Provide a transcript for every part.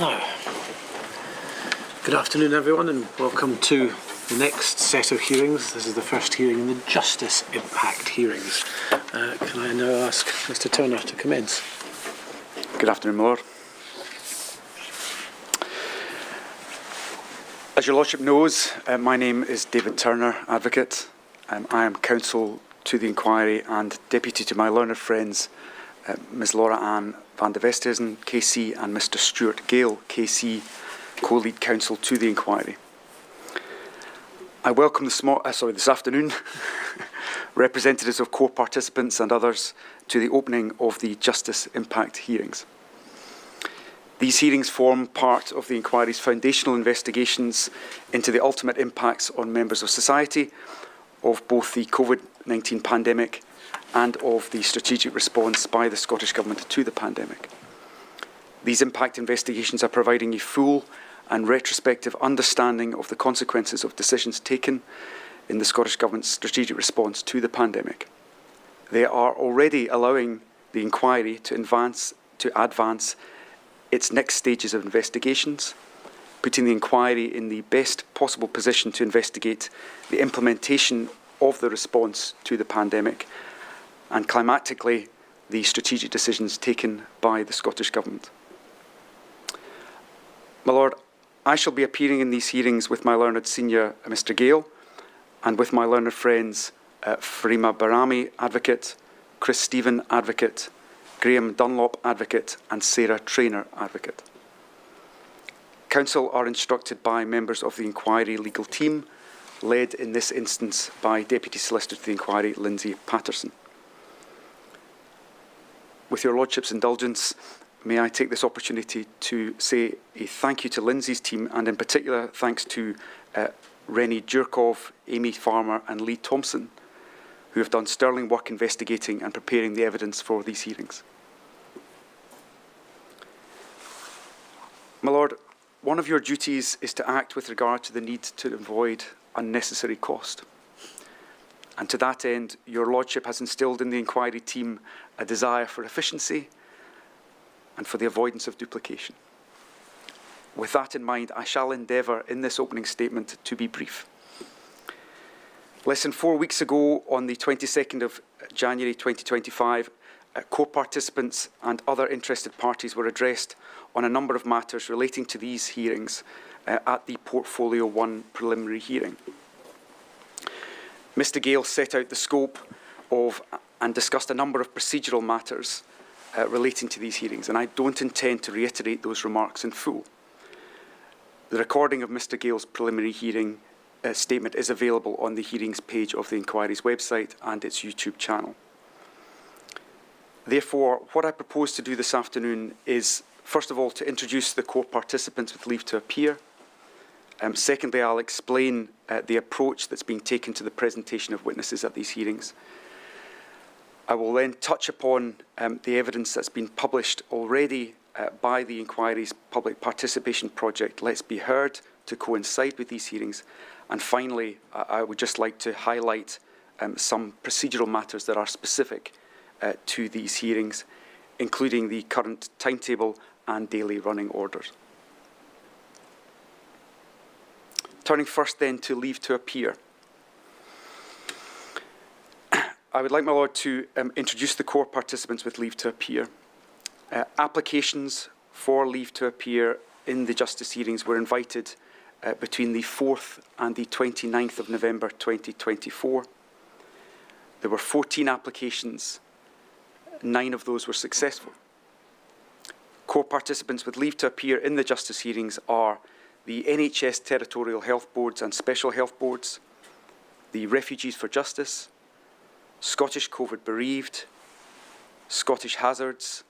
No. Good afternoon, everyone, and welcome to the next set of hearings. This is the first hearing in the Justice Impact hearings. Can I now ask Mr. Turner to commence? Good afternoon, my Lord. As your Lordship knows, my name is David Turner, Advocate. I am counsel to the inquiry and deputy to my learned friends, Ms Laura Ann van de Vesthuizen, KC, and Mr Stuart Gale, KC, co-lead counsel to the inquiry. I welcome this afternoon representatives of core participants and others to the opening of the Justice Impact hearings. These hearings form part of the inquiry's foundational investigations into the ultimate impacts on members of society of both the COVID-19 pandemic and of the strategic response by the Scottish Government to the pandemic. These impact investigations are providing a full and retrospective understanding of the consequences of decisions taken in the Scottish Government's strategic response to the pandemic. They are already allowing the inquiry to advance its next stages of investigations, putting the inquiry in the best possible position to investigate the implementation of the response to the pandemic and climactically the strategic decisions taken by the Scottish Government. My Lord, I shall be appearing in these hearings with my learned senior, Mr Gale, and with my learned friends, Farima Barami, Advocate, Chris Stephen, Advocate, Graham Dunlop, Advocate, and Sarah Traynor, Advocate. Counsel are instructed by members of the inquiry legal team, led in this instance by Deputy Solicitor to the Inquiry, Lindsay Patterson. With your Lordship's indulgence, may I take this opportunity to say a thank you to Lindsay's team, and in particular thanks to Rennie Jurkov, Amy Farmer and Lee Thompson, who have done sterling work investigating and preparing the evidence for these hearings. My Lord, one of your duties is to act with regard to the need to avoid unnecessary cost. And to that end, your Lordship has instilled in the inquiry team a desire for efficiency and for the avoidance of duplication. With that in mind, I shall endeavour in this opening statement to be brief. Less than 4 weeks ago, on the 22nd of January 2025, co-participants and other interested parties were addressed on a number of matters relating to these hearings at the Portfolio 1 preliminary hearing. Mr Gale set out the scope of and discussed a number of procedural matters relating to these hearings, and I don't intend to reiterate those remarks in full. The recording of Mr Gale's preliminary hearing statement is available on the hearings page of the inquiry's website and its YouTube channel. Therefore, what I propose to do this afternoon is, first of all, to introduce the core participants with leave to appear. Secondly, I'll explain the approach that's being taken to the presentation of witnesses at these hearings. I will then touch upon the evidence that's been published already by the inquiry's public participation project, Let's Be Heard, to coincide with these hearings. And finally, I would just like to highlight some procedural matters that are specific to these hearings, including the current timetable and daily running orders. Turning first then to leave to appear. I would like, my Lord, to introduce the core participants with leave to appear. Applications for leave to appear in the Justice hearings were invited between the 4th and the 29th of November 2024. There were 14 applications. 9 of those were successful. Core participants with leave to appear in the Justice hearings are the NHS Territorial Health Boards and Special Health Boards, the Refugees for Justice, Scottish COVID Bereaved, Scottish Hazards,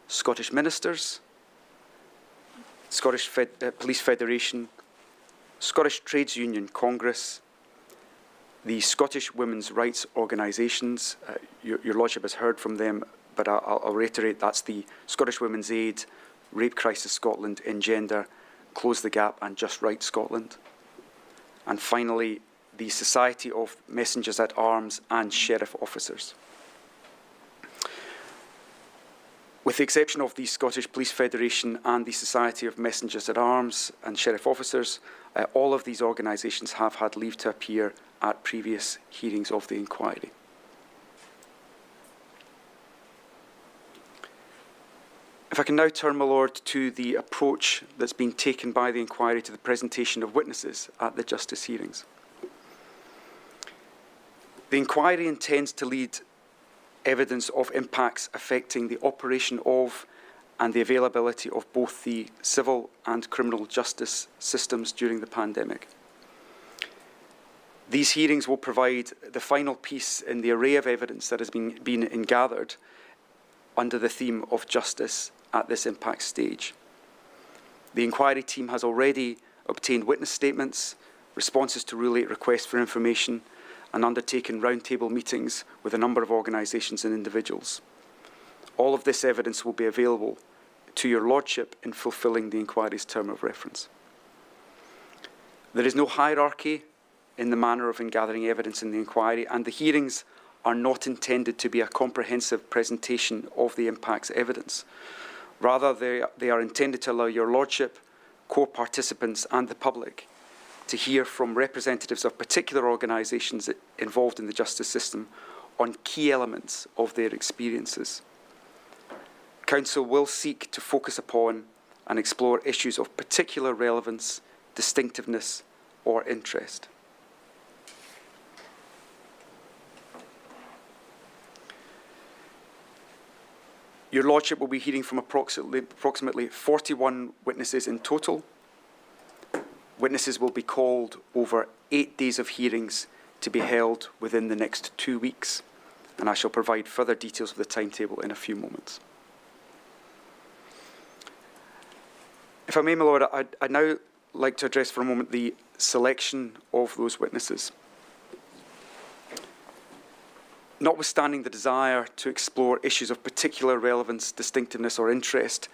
Scottish Ministers, Scottish Police Federation, Scottish Trades Union Congress, the Scottish Women's Rights Organisations. Your Lordship has heard from them, but I'll reiterate, that's the Scottish Women's Aid, Rape Crisis Scotland, Engender, Close the Gap and Just Right Scotland. And finally, the Society of Messengers at Arms and Sheriff Officers. With the exception of the Scottish Police Federation and the Society of Messengers at Arms and Sheriff Officers, all of these organisations have had leave to appear at previous hearings of the inquiry. If I can now turn, my Lord, to the approach that's been taken by the inquiry to the presentation of witnesses at the Justice hearings. The inquiry intends to lead evidence of impacts affecting the operation of and the availability of both the civil and criminal justice systems during the pandemic. These hearings will provide the final piece in the array of evidence that has been gathered under the theme of justice at this impact stage. The inquiry team has already obtained witness statements, responses to Rule 8 requests for information, and undertaken roundtable meetings with a number of organisations and individuals. All of this evidence will be available to your Lordship in fulfilling the inquiry's term of reference. There is no hierarchy in the manner of gathering evidence in the inquiry, and the hearings are not intended to be a comprehensive presentation of the impacts evidence. Rather, they are intended to allow your Lordship, core participants and the public to hear from representatives of particular organisations involved in the justice system on key elements of their experiences. Counsel will seek to focus upon and explore issues of particular relevance, distinctiveness or interest. Your Lordship will be hearing from approximately 41 witnesses in total. Witnesses will be called over 8 days of hearings to be held within the next 2 weeks, and I shall provide further details of the timetable in a few moments. If I may, my Lord, I'd now like to address for a moment the selection of those witnesses. Notwithstanding the desire to explore issues of particular relevance, distinctiveness or interest,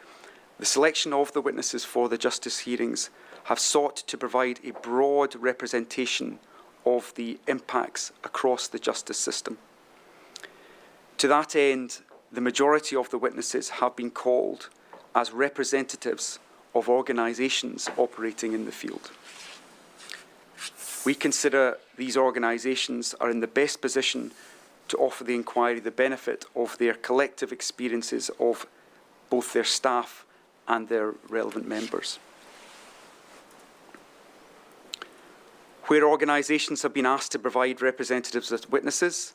the selection of the witnesses for the justice hearings have sought to provide a broad representation of the impacts across the justice system. To that end, the majority of the witnesses have been called as representatives of organisations operating in the field. We consider these organisations are in the best position to offer the inquiry the benefit of their collective experiences of both their staff and their relevant members. Where organisations have been asked to provide representatives as witnesses,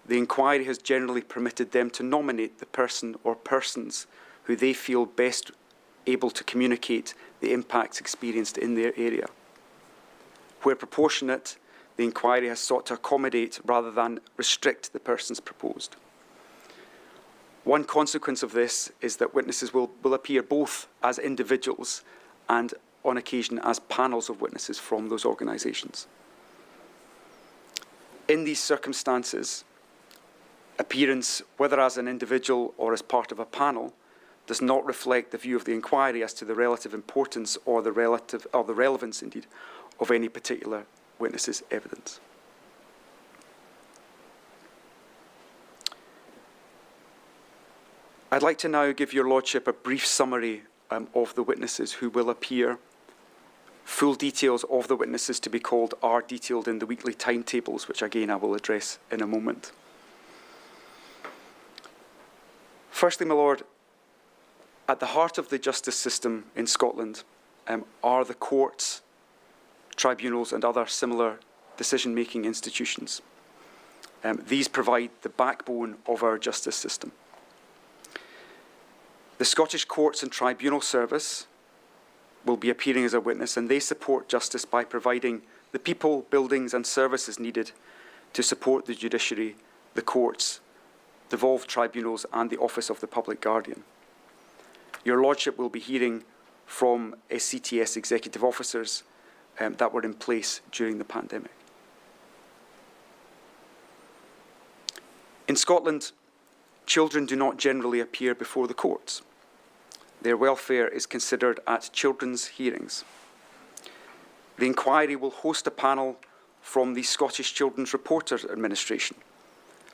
the inquiry has generally permitted them to nominate the person or persons who they feel best able to communicate the impacts experienced in their area. Where proportionate, the inquiry has sought to accommodate rather than restrict the persons proposed. One consequence of this is that witnesses will appear both as individuals and on occasion as panels of witnesses from those organisations. In these circumstances, appearance, whether as an individual or as part of a panel, does not reflect the view of the inquiry as to the relative importance or the relevance, indeed, of any particular witness's evidence. I'd like to now give your Lordship a brief summary of the witnesses who will appear. Full details of the witnesses to be called are detailed in the weekly timetables, which again I will address in a moment. Firstly, my Lord, at the heart of the justice system in Scotland are the courts, tribunals and other similar decision-making institutions. These provide the backbone of our justice system. The Scottish Courts and Tribunal Service will be appearing as a witness, and they support justice by providing the people, buildings and services needed to support the judiciary, the courts, devolved tribunals and the Office of the Public Guardian. Your Lordship will be hearing from SCTS executive officers that were in place during the pandemic. In Scotland, children do not generally appear before the courts. Their welfare is considered at children's hearings. The inquiry will host a panel from the Scottish Children's Reporters Administration,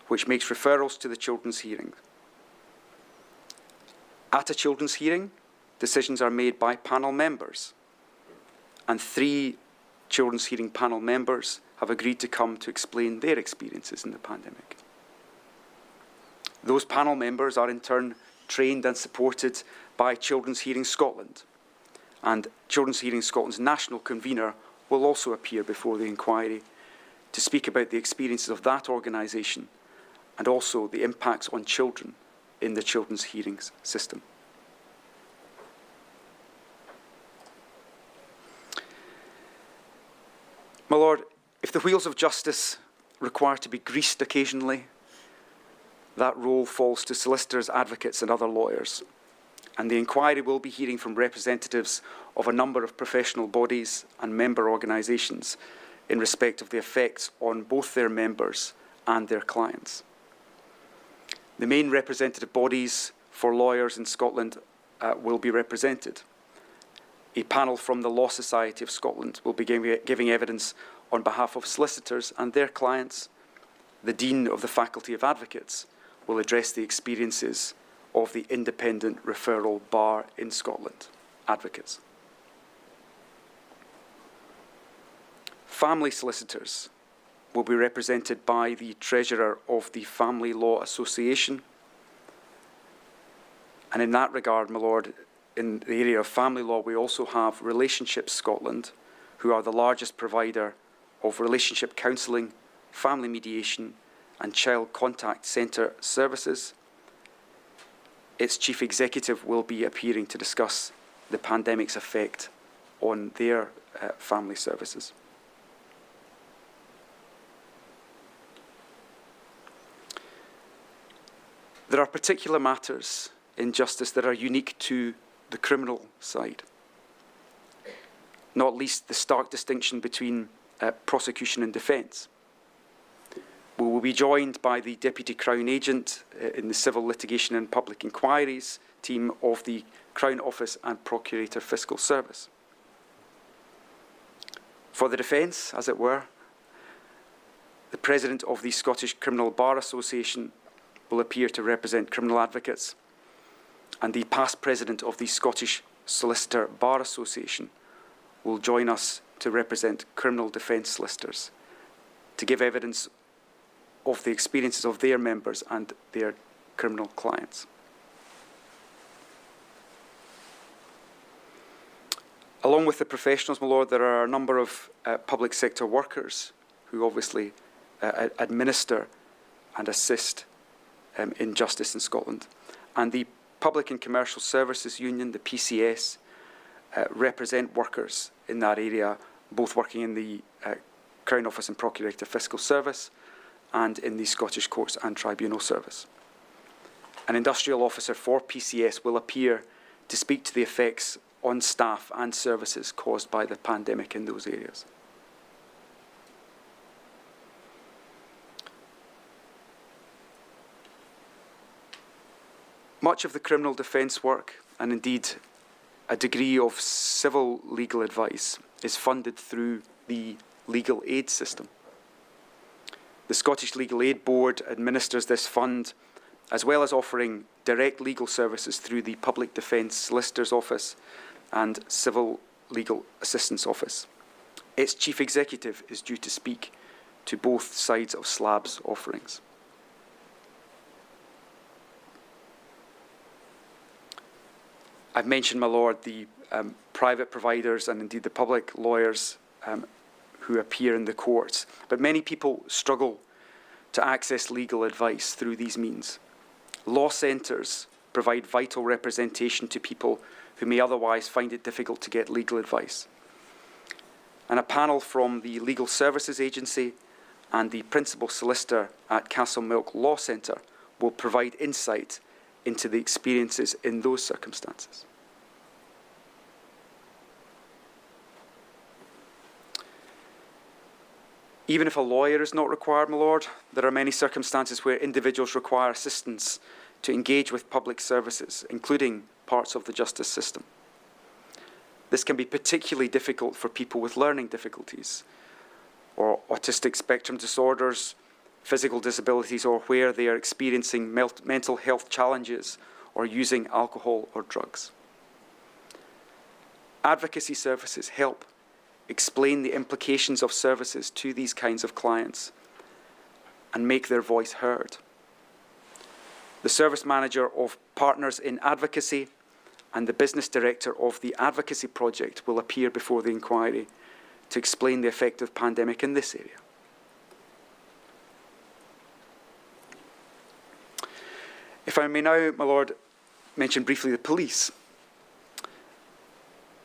which makes referrals to the children's hearing. At a children's hearing, decisions are made by panel members, and 3 children's hearing panel members have agreed to come to explain their experiences in the pandemic. Those panel members are in turn trained and supported by Children's Hearing Scotland, and Children's Hearing Scotland's national convener will also appear before the inquiry to speak about the experiences of that organisation and also the impacts on children in the children's hearings system. My Lord, if the wheels of justice require to be greased occasionally, that role falls to solicitors, advocates and other lawyers. And the inquiry will be hearing from representatives of a number of professional bodies and member organisations in respect of the effects on both their members and their clients. The main representative bodies for lawyers in Scotland will be represented. A panel from the Law Society of Scotland will be giving evidence on behalf of solicitors and their clients. The Dean of the Faculty of Advocates will address the experiences of the Independent Referral Bar in Scotland, advocates. Family solicitors will be represented by the Treasurer of the Family Law Association. And in that regard, my Lord, in the area of family law, we also have Relationships Scotland, who are the largest provider of relationship counselling, family mediation and child contact centre services. Its chief executive will be appearing to discuss the pandemic's effect on their family services. There are particular matters in justice that are unique to the criminal side, not least the stark distinction between prosecution and defence. We will be joined by the Deputy Crown Agent in the Civil Litigation and Public Inquiries team of the Crown Office and Procurator Fiscal Service. For the defence, as it were, the President of the Scottish Criminal Bar Association will appear to represent criminal advocates, and the past President of the Scottish Solicitor Bar Association will join us to represent criminal defence solicitors to give evidence of the experiences of their members and their criminal clients. Along with the professionals, my Lord, there are a number of public sector workers who obviously administer and assist in justice in Scotland. And the Public and Commercial Services Union, the PCS, represent workers in that area, both working in the Crown Office and Procurator Fiscal Service and in the Scottish Courts and Tribunal Service. An industrial officer for PCS will appear to speak to the effects on staff and services caused by the pandemic in those areas. Much of the criminal defence work, and indeed a degree of civil legal advice, is funded through the legal aid system. The Scottish Legal Aid Board administers this fund, as well as offering direct legal services through the Public Defence Solicitor's Office and Civil Legal Assistance Office. Its chief executive is due to speak to both sides of SLAB's offerings. I've mentioned, my Lord, the private providers and indeed the public lawyers who appear in the courts, but many people struggle to access legal advice through these means. Law centres provide vital representation to people who may otherwise find it difficult to get legal advice. And a panel from the Legal Services Agency and the Principal Solicitor at Castlemilk Law Centre will provide insight into the experiences in those circumstances. Even if a lawyer is not required, my Lord, there are many circumstances where individuals require assistance to engage with public services, including parts of the justice system. This can be particularly difficult for people with learning difficulties, or autistic spectrum disorders, physical disabilities, or where they are experiencing mental health challenges or using alcohol or drugs. Advocacy services help explain the implications of services to these kinds of clients and make their voice heard. The service manager of Partners in Advocacy and the business director of the Advocacy Project will appear before the inquiry to explain the effect of the pandemic in this area. If I may now, my Lord, mention briefly the police.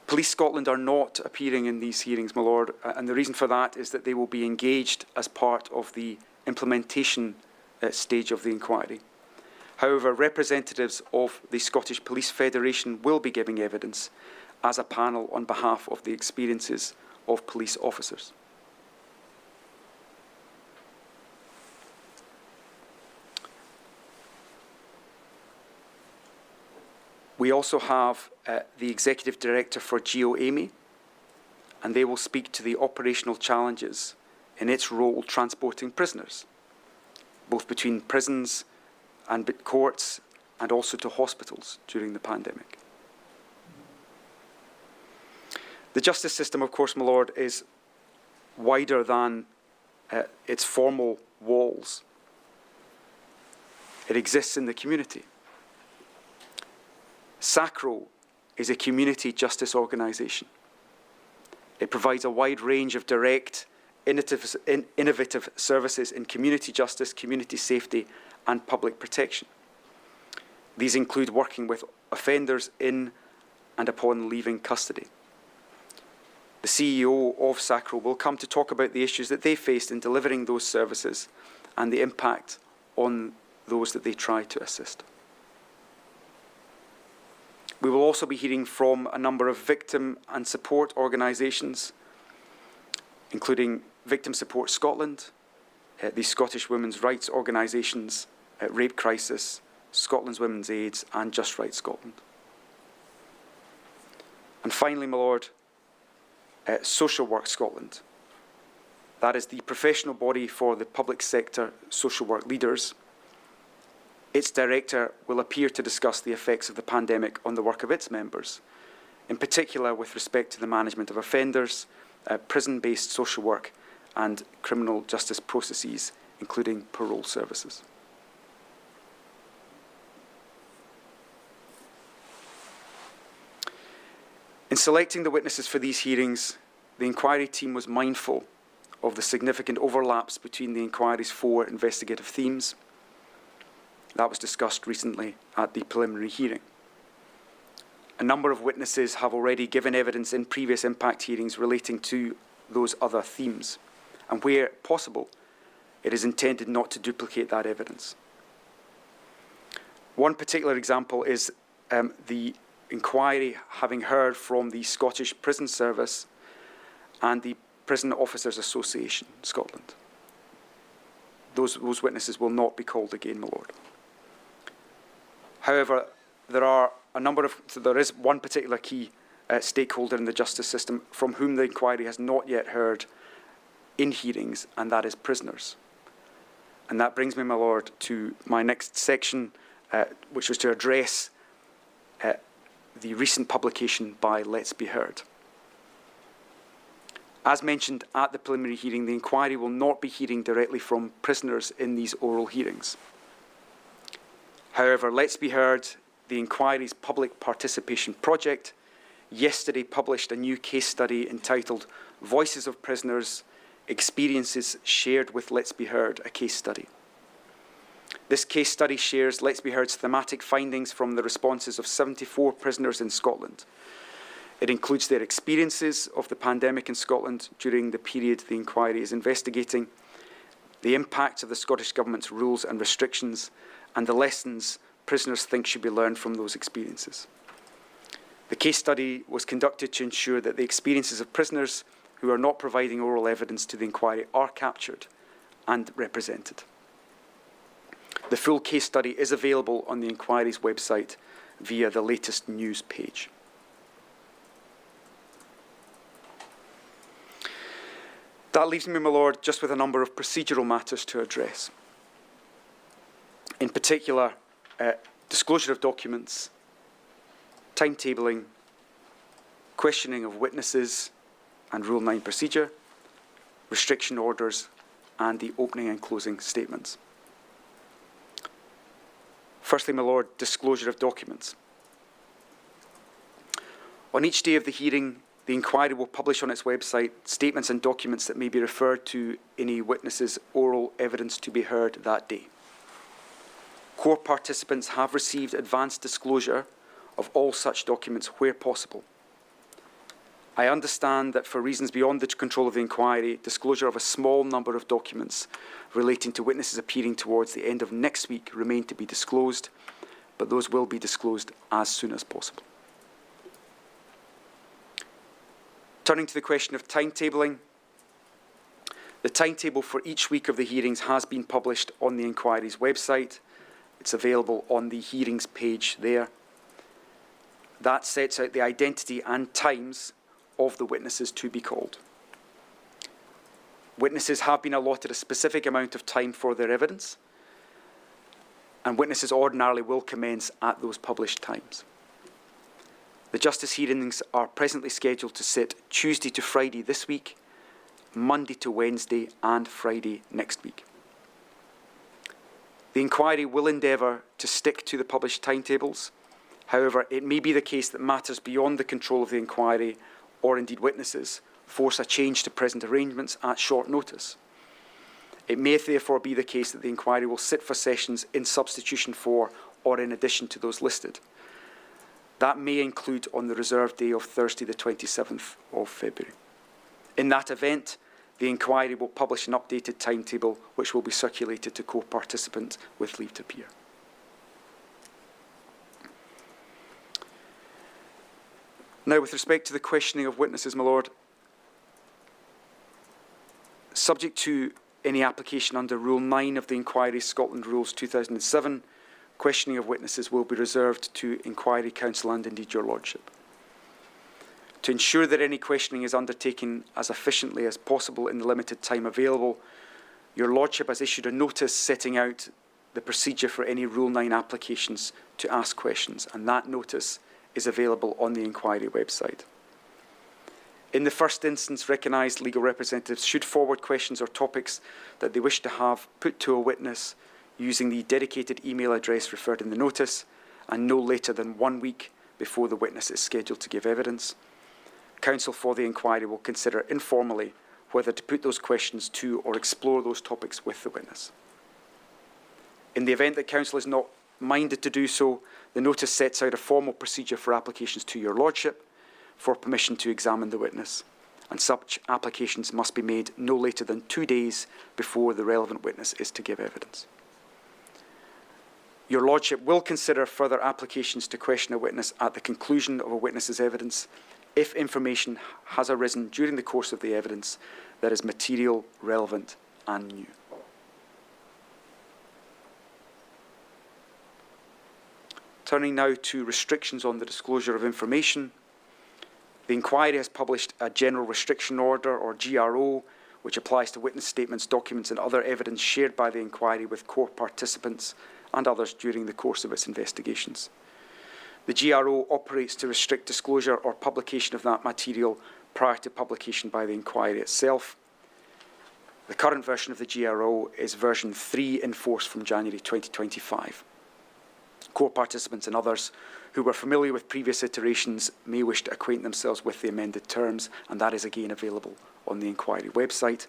Police Scotland are not appearing in these hearings, my Lord, and the reason for that is that they will be engaged as part of the implementation stage of the inquiry. However, representatives of the Scottish Police Federation will be giving evidence as a panel on behalf of the experiences of police officers. We also have the Executive Director for GeoAmey, and they will speak to the operational challenges in its role transporting prisoners, both between prisons and courts and also to hospitals during the pandemic. The justice system, of course, my Lord, is wider than its formal walls. It exists in the community. SACRO is a community justice organisation. It provides a wide range of direct, innovative services in community justice, community safety and public protection. These include working with offenders in and upon leaving custody. The CEO of SACRO will come to talk about the issues that they faced in delivering those services and the impact on those that they try to assist. We will also be hearing from a number of victim and support organisations, including Victim Support Scotland, the Scottish Women's Rights Organisations, Rape Crisis, Scotland's Women's Aids and Just Right Scotland. And finally, my Lord, Social Work Scotland. That is the professional body for the public sector social work leaders. Its director will appear to discuss the effects of the pandemic on the work of its members, in particular with respect to the management of offenders, prison-based social work and criminal justice processes, including parole services. In selecting the witnesses for these hearings, the inquiry team was mindful of the significant overlaps between the inquiry's 4 investigative themes. That was discussed recently at the preliminary hearing. A number of witnesses have already given evidence in previous impact hearings relating to those other themes, and where possible, it is intended not to duplicate that evidence. One particular example is the inquiry having heard from the Scottish Prison Service and the Prison Officers Association Scotland. Those witnesses will not be called again, my Lord. However, there is one particular key stakeholder in the justice system from whom the inquiry has not yet heard in hearings, and that is prisoners. And that brings me, my Lord, to my next section, which was to address the recent publication by Let's Be Heard. As mentioned at the preliminary hearing, the inquiry will not be hearing directly from prisoners in these oral hearings. However, Let's Be Heard, the inquiry's public participation project, yesterday published a new case study entitled Voices of Prisoners, Experiences Shared with Let's Be Heard, a case study. This case study shares Let's Be Heard's thematic findings from the responses of 74 prisoners in Scotland. It includes their experiences of the pandemic in Scotland during the period the inquiry is investigating, the impact of the Scottish Government's rules and restrictions, and the lessons prisoners think should be learned from those experiences. The case study was conducted to ensure that the experiences of prisoners who are not providing oral evidence to the inquiry are captured and represented. The full case study is available on the inquiry's website via the latest news page. That leaves me, my Lord, just with a number of procedural matters to address. In particular, disclosure of documents, timetabling, questioning of witnesses and Rule 9 procedure, restriction orders, and the opening and closing statements. Firstly, my Lord, disclosure of documents. On each day of the hearing, the inquiry will publish on its website statements and documents that may be referred to any witness's oral evidence to be heard that day. Court participants have received advance disclosure of all such documents where possible. I understand that for reasons beyond the control of the inquiry, disclosure of a small number of documents relating to witnesses appearing towards the end of next week remain to be disclosed, but those will be disclosed as soon as possible. Turning to the question of timetabling, the timetable for each week of the hearings has been published on the inquiry's website. It's available on the hearings page there. That sets out the identity and times of the witnesses to be called. Witnesses have been allotted a specific amount of time for their evidence, and witnesses ordinarily will commence at those published times. The justice hearings are presently scheduled to sit Tuesday to Friday this week, Monday to Wednesday, and Friday next week. The inquiry will endeavour to stick to the published timetables. However, it may be the case that matters beyond the control of the inquiry, or indeed witnesses, force a change to present arrangements at short notice. It may therefore be the case that the inquiry will sit for sessions in substitution for or in addition to those listed. That may include on the reserved day of Thursday the 27th of February. In that event, the inquiry will publish an updated timetable which will be circulated to co-participants with leave to appear. Now, with respect to the questioning of witnesses, my Lord, subject to any application under Rule 9 of the Inquiry Scotland Rules 2007, questioning of witnesses will be reserved to Inquiry Counsel and indeed your Lordship. To ensure that any questioning is undertaken as efficiently as possible in the limited time available, your Lordship has issued a notice setting out the procedure for any Rule 9 applications to ask questions, and that notice is available on the inquiry website. In the first instance, recognised legal representatives should forward questions or topics that they wish to have put to a witness using the dedicated email address referred in the notice, and no later than 1 week before the witness is scheduled to give evidence. Counsel for the inquiry will consider informally whether to put those questions to or explore those topics with the witness. In the event that counsel is not minded to do so, the notice sets out a formal procedure for applications to your Lordship for permission to examine the witness, and such applications must be made no later than 2 days before the relevant witness is to give evidence. Your Lordship will consider further applications to question a witness at the conclusion of a witness's evidence if information has arisen during the course of the evidence that is material, relevant, and new. Turning now to restrictions on the disclosure of information, the inquiry has published a General Restriction Order, or GRO, which applies to witness statements, documents and other evidence shared by the inquiry with court participants and others during the course of its investigations. The GRO operates to restrict disclosure or publication of that material prior to publication by the inquiry itself. The current version of the GRO is version 3 in force from January 2025. Court participants and others who were familiar with previous iterations may wish to acquaint themselves with the amended terms, and that is again available on the inquiry website.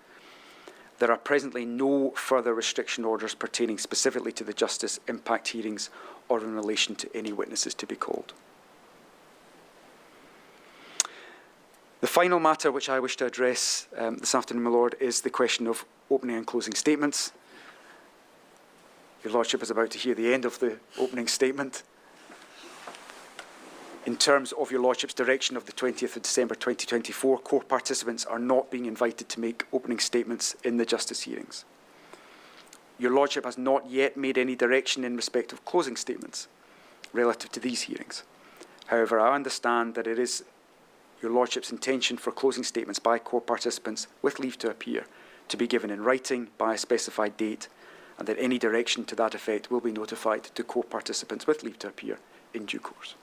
There are presently no further restriction orders pertaining specifically to the justice impact hearings or in relation to any witnesses to be called. The final matter which I wish to address this afternoon, my Lord, is the question of opening and closing statements. Your Lordship is about to hear the end of the opening statement. In terms of your Lordship's direction of the 20th of December 2024, court participants are not being invited to make opening statements in the justice hearings. Your Lordship has not yet made any direction in respect of closing statements relative to these hearings. However, I understand that it is your Lordship's intention for closing statements by court participants with leave to appear to be given in writing by a specified date, and that any direction to that effect will be notified to co-participants with leave to appear in due course.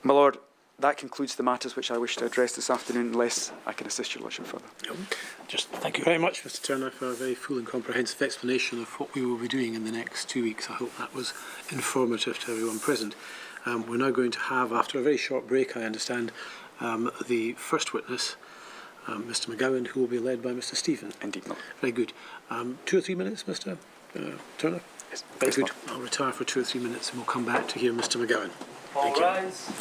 My Lord, that concludes the matters which I wish to address this afternoon, unless I can assist your Lordship further. Just thank you very much, Mr Turner, for a very full and comprehensive explanation of what we will be doing in the next 2 weeks. I hope that was informative to everyone present. We're now going to have, after a very short break, I understand, the first witness, Mr McGowan, who will be led by Mr Stephen. Indeed, Lord. Very good. 2 or 3 minutes, Mr Turner? Yes. Very good. I'll retire for 2 or 3 minutes and we'll come back to hear Mr McGowan. All rise.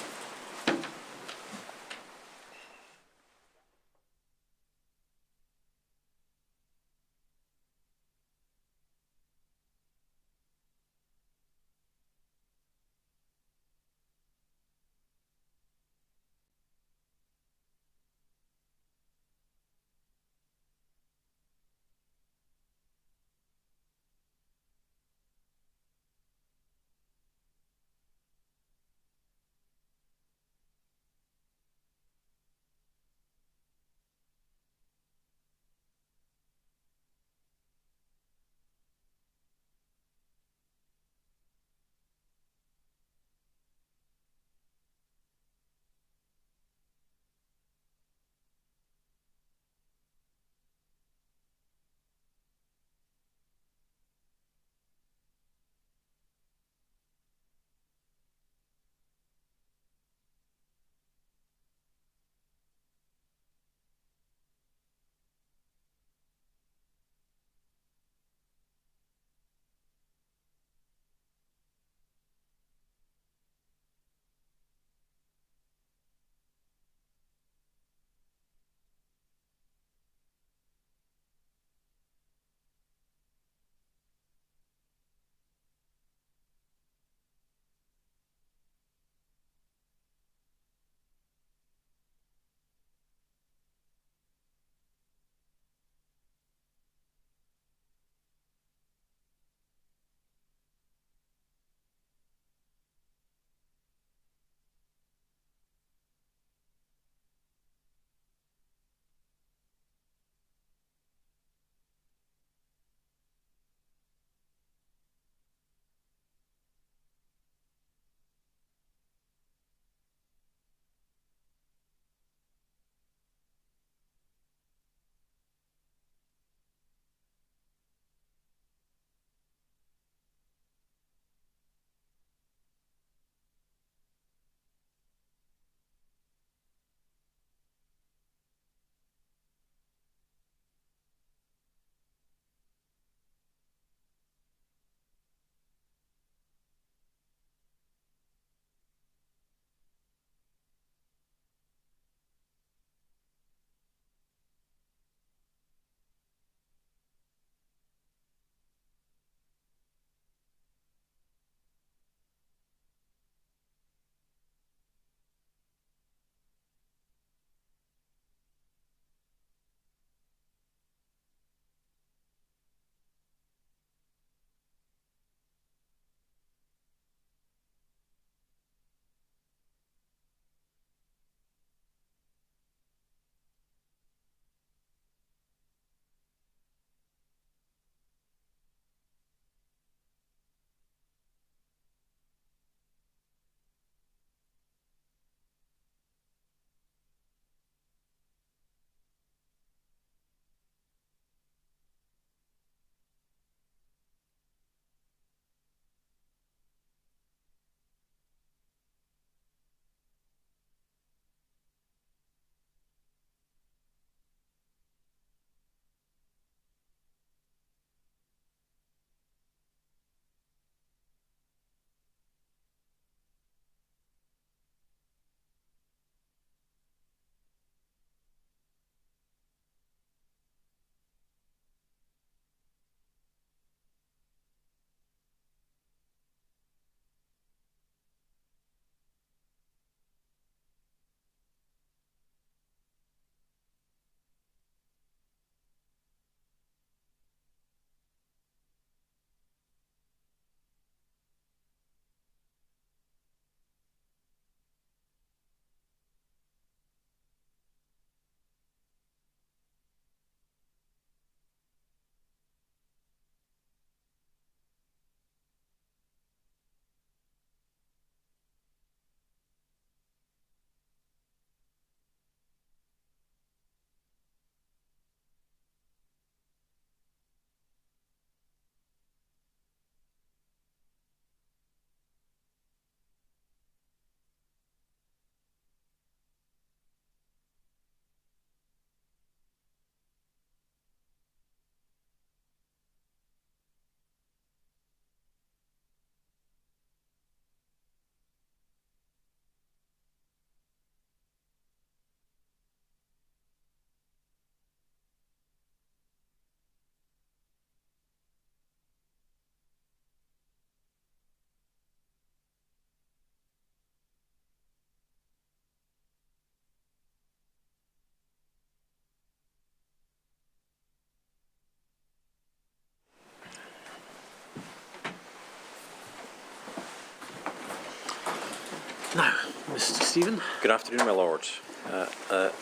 Now, Mr. Stephen. Good afternoon, my lord.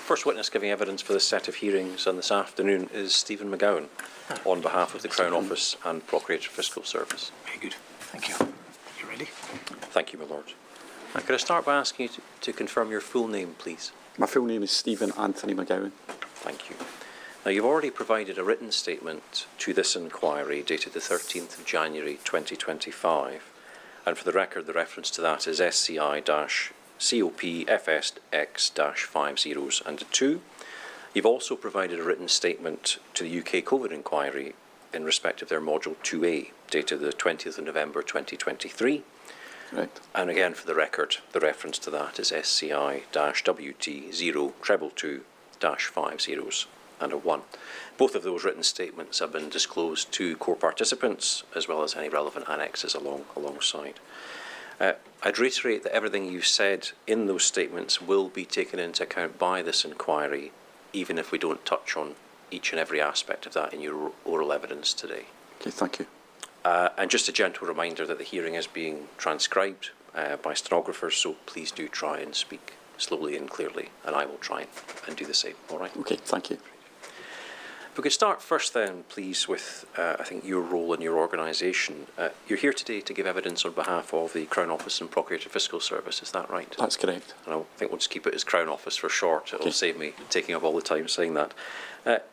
First witness giving evidence for this set of hearings on this afternoon is Stephen McGowan, on behalf of the Crown Office and Procurator Fiscal Service. Very good. Thank you. You ready? Thank you, my lord. Could I start by asking you to confirm your full name, please? My full name is Stephen Anthony McGowan. Thank you. Now, you've already provided a written statement to this inquiry dated the 13th of January 2025, and for the record, the reference to that is SCI-COPFS-X-5 zeros and a 2. You've also provided a written statement to the UK COVID inquiry in respect of their Module 2A, dated the 20th of November 2023. Correct. And again, for the record, the reference to that is SCI-WT-022-5 zeros and a 1. Both of those written statements have been disclosed to core participants, as well as any relevant annexes alongside. I'd reiterate that everything you've said in those statements will be taken into account by this inquiry, even if we don't touch on each and every aspect of that in your oral evidence today. Okay, thank you. And just a gentle reminder that the hearing is being transcribed by stenographers, so please do try and speak slowly and clearly, and I will try and do the same. All right? Okay, thank you. If we could start first then, please, with, I think, your role in your organisation. You're here today to give evidence on behalf of the Crown Office and Procurator Fiscal Service, is that right? That's correct. And I think we'll just keep it as Crown Office for short. It'll save me taking up all the time saying that.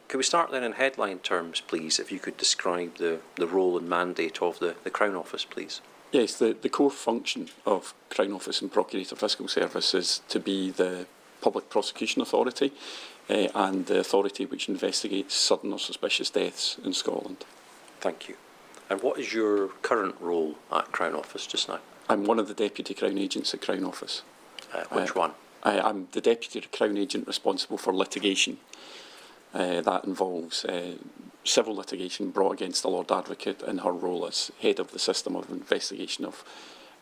Could we start then in headline terms, please, if you could describe the role and mandate of the Crown Office, please? Yes, the core function of Crown Office and Procurator Fiscal Service is to be the public prosecution authority and the authority which investigates sudden or suspicious deaths in Scotland. Thank you. And what is your current role at Crown Office just now? I'm one of the Deputy Crown Agents at Crown Office. Which one? I'm the Deputy Crown Agent responsible for litigation. That involves civil litigation brought against the Lord Advocate in her role as Head of the System of Investigation of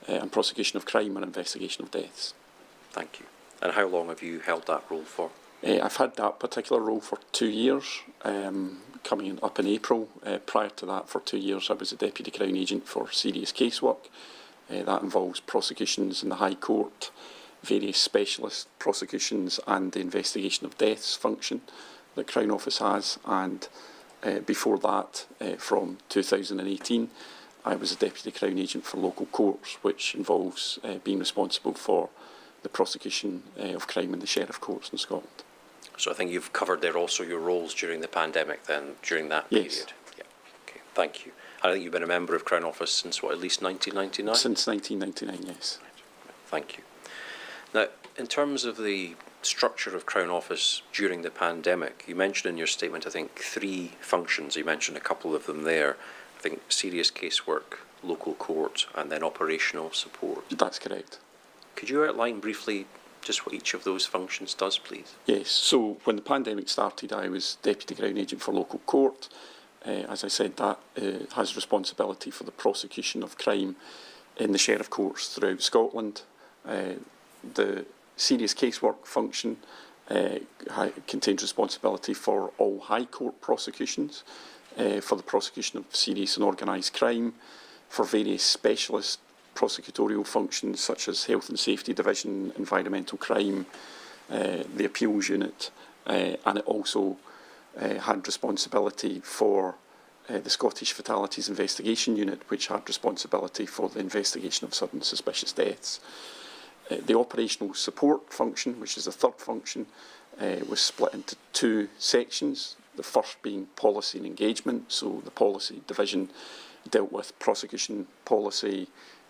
and Prosecution of Crime and Investigation of Deaths. Thank you. And how long have you held that role for? I've had that particular role for 2 years, coming up in April. Prior to that, for 2 years, I was a Deputy Crown Agent for serious casework. That involves prosecutions in the High Court, various specialist prosecutions and the investigation of deaths function that Crown Office has. And before that, from 2018, I was a Deputy Crown Agent for local courts, which involves being responsible for the prosecution of crime in the Sheriff Courts in Scotland. So I think you've covered there also your roles during the pandemic then, during that period? Yes. Yeah. Okay, thank you. And I think you've been a member of Crown Office since, what, at least 1999? Since 1999, yes. Thank you. Now, in terms of the structure of Crown Office during the pandemic, you mentioned in your statement, I think, 3 functions. You mentioned a couple of them there. I think serious casework, local court, and then operational support. That's correct. Could you outline briefly just what each of those functions does, please? Yes, so when the pandemic started, I was Deputy Crown Agent for local court. As I said, that has responsibility for the prosecution of crime in the Sheriff Courts throughout Scotland. The serious casework function contains responsibility for all High Court prosecutions, for the prosecution of serious and organised crime, for various specialist prosecutorial functions such as Health and Safety Division, Environmental Crime, the Appeals Unit, and it also had responsibility for the Scottish Fatalities Investigation Unit, which had responsibility for the investigation of sudden suspicious deaths. The operational support function, which is the third function, was split into 2 sections, the first being policy and engagement. So the policy division dealt with prosecution policy,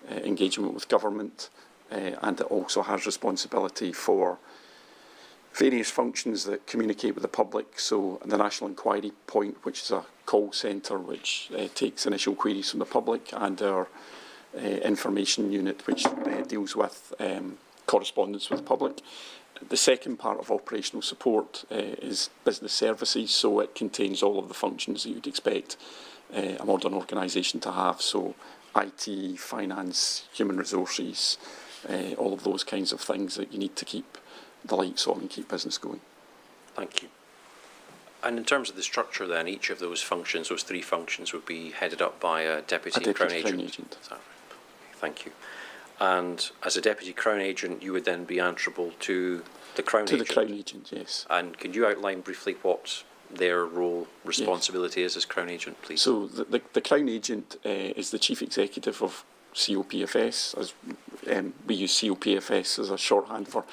engagement with government, and it also has responsibility for various functions that communicate with the public. So the National Inquiry Point, which is a call centre which takes initial queries from the public, and our information unit, which deals with correspondence with the public. The second part of operational support is business services, so it contains all of the functions that you'd expect a modern organisation to have. So IT, finance, human resources, all of those kinds of things that you need to keep the lights on and keep business going. Thank you. And in terms of the structure then, each of those functions, those 3 functions, would be headed up by a Deputy Crown Agent. Agent. Is that right? Okay, thank you. And as a Deputy Crown Agent, you would then be answerable to the Crown Agent? To the Crown Agent, yes. And can you outline briefly what their role, responsibility is as Crown Agent, please? So the Crown Agent is the Chief Executive of COPFS. As we use COPFS as a shorthand for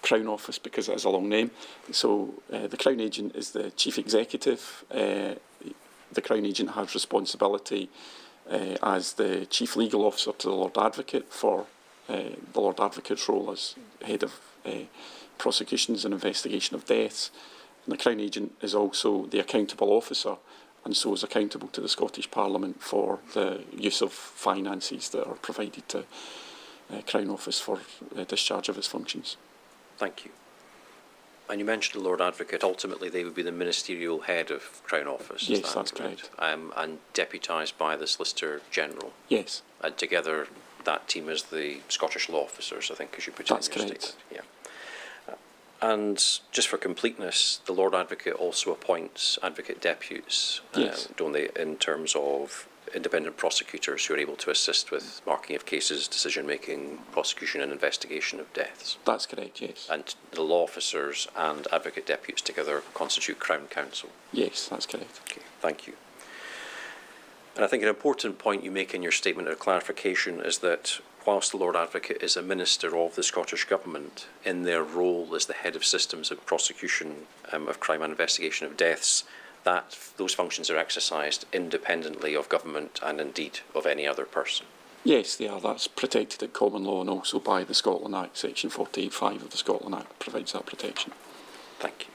Crown Office because it is a long name. So the Crown Agent is the Chief Executive. The Crown Agent has responsibility as the Chief Legal Officer to the Lord Advocate for the Lord Advocate's role as Head of Prosecutions and Investigation of Deaths. And the Crown Agent is also the Accountable Officer and so is accountable to the Scottish Parliament for the use of finances that are provided to Crown Office for discharge of its functions. Thank you. And you mentioned the Lord Advocate. Ultimately, they would be the ministerial head of Crown Office. Yes, that's correct. And deputised by the Solicitor General. Yes. And together, that team is the Scottish law officers, I think, as you put it in your correct. statement. Yeah. And just for completeness, the Lord Advocate also appoints advocate deputies, yes. Don't they, in terms of independent prosecutors who are able to assist with marking of cases, decision-making, prosecution and investigation of deaths. That's correct, yes. And the law officers and advocate deputies together constitute Crown Counsel. Yes, that's correct. Okay, thank you. And I think an important point you make in your statement of clarification is that whilst the Lord Advocate is a minister of the Scottish Government, in their role as the head of systems of prosecution of crime and investigation of deaths, that those functions are exercised independently of government and indeed of any other person. Yes, they are. That's protected at common law and also by the Scotland Act. Section 48(5) of the Scotland Act provides that protection. Thank you.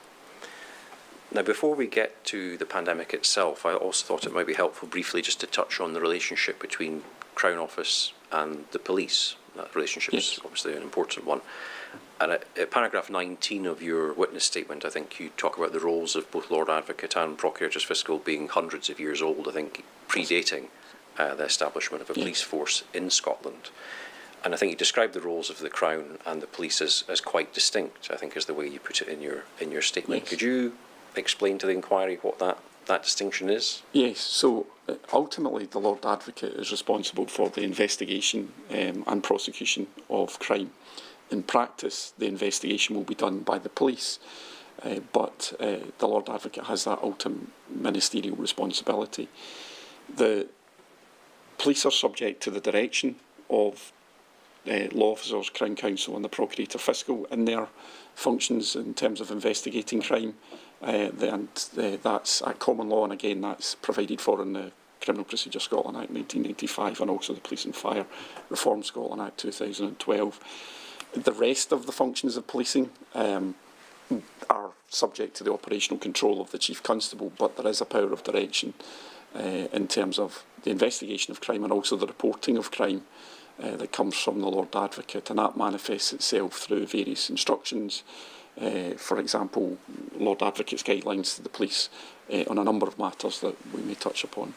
Now, before we get to the pandemic itself, I also thought it might be helpful briefly just to touch on the relationship between Crown Office and the police. That relationship is obviously an important one. And at paragraph 19 of your witness statement, I think you talk about the roles of both Lord Advocate and Procurator's Fiscal being hundreds of years old, I think predating the establishment of a police force in Scotland. And I think you described the roles of the Crown and the police as quite distinct, I think is the way you put it in your statement. Yes. Could you explain to the inquiry what that distinction is? Yes, so ultimately the Lord Advocate is responsible for the investigation and prosecution of crime. In practice, the investigation will be done by the police, but the Lord Advocate has that ultimate ministerial responsibility. The police are subject to the direction of law officers, Crown Counsel and the Procurator Fiscal in their functions in terms of investigating crime, and that's at common law, and again that's provided for in the Criminal Procedure Scotland Act 1995 and also the Police and Fire Reform Scotland Act 2012. The rest of the functions of policing are subject to the operational control of the Chief Constable, but there is a power of direction in terms of the investigation of crime and also the reporting of crime that comes from the Lord Advocate, and that manifests itself through various instructions. For example, Lord Advocate's guidelines to the police on a number of matters that we may touch upon.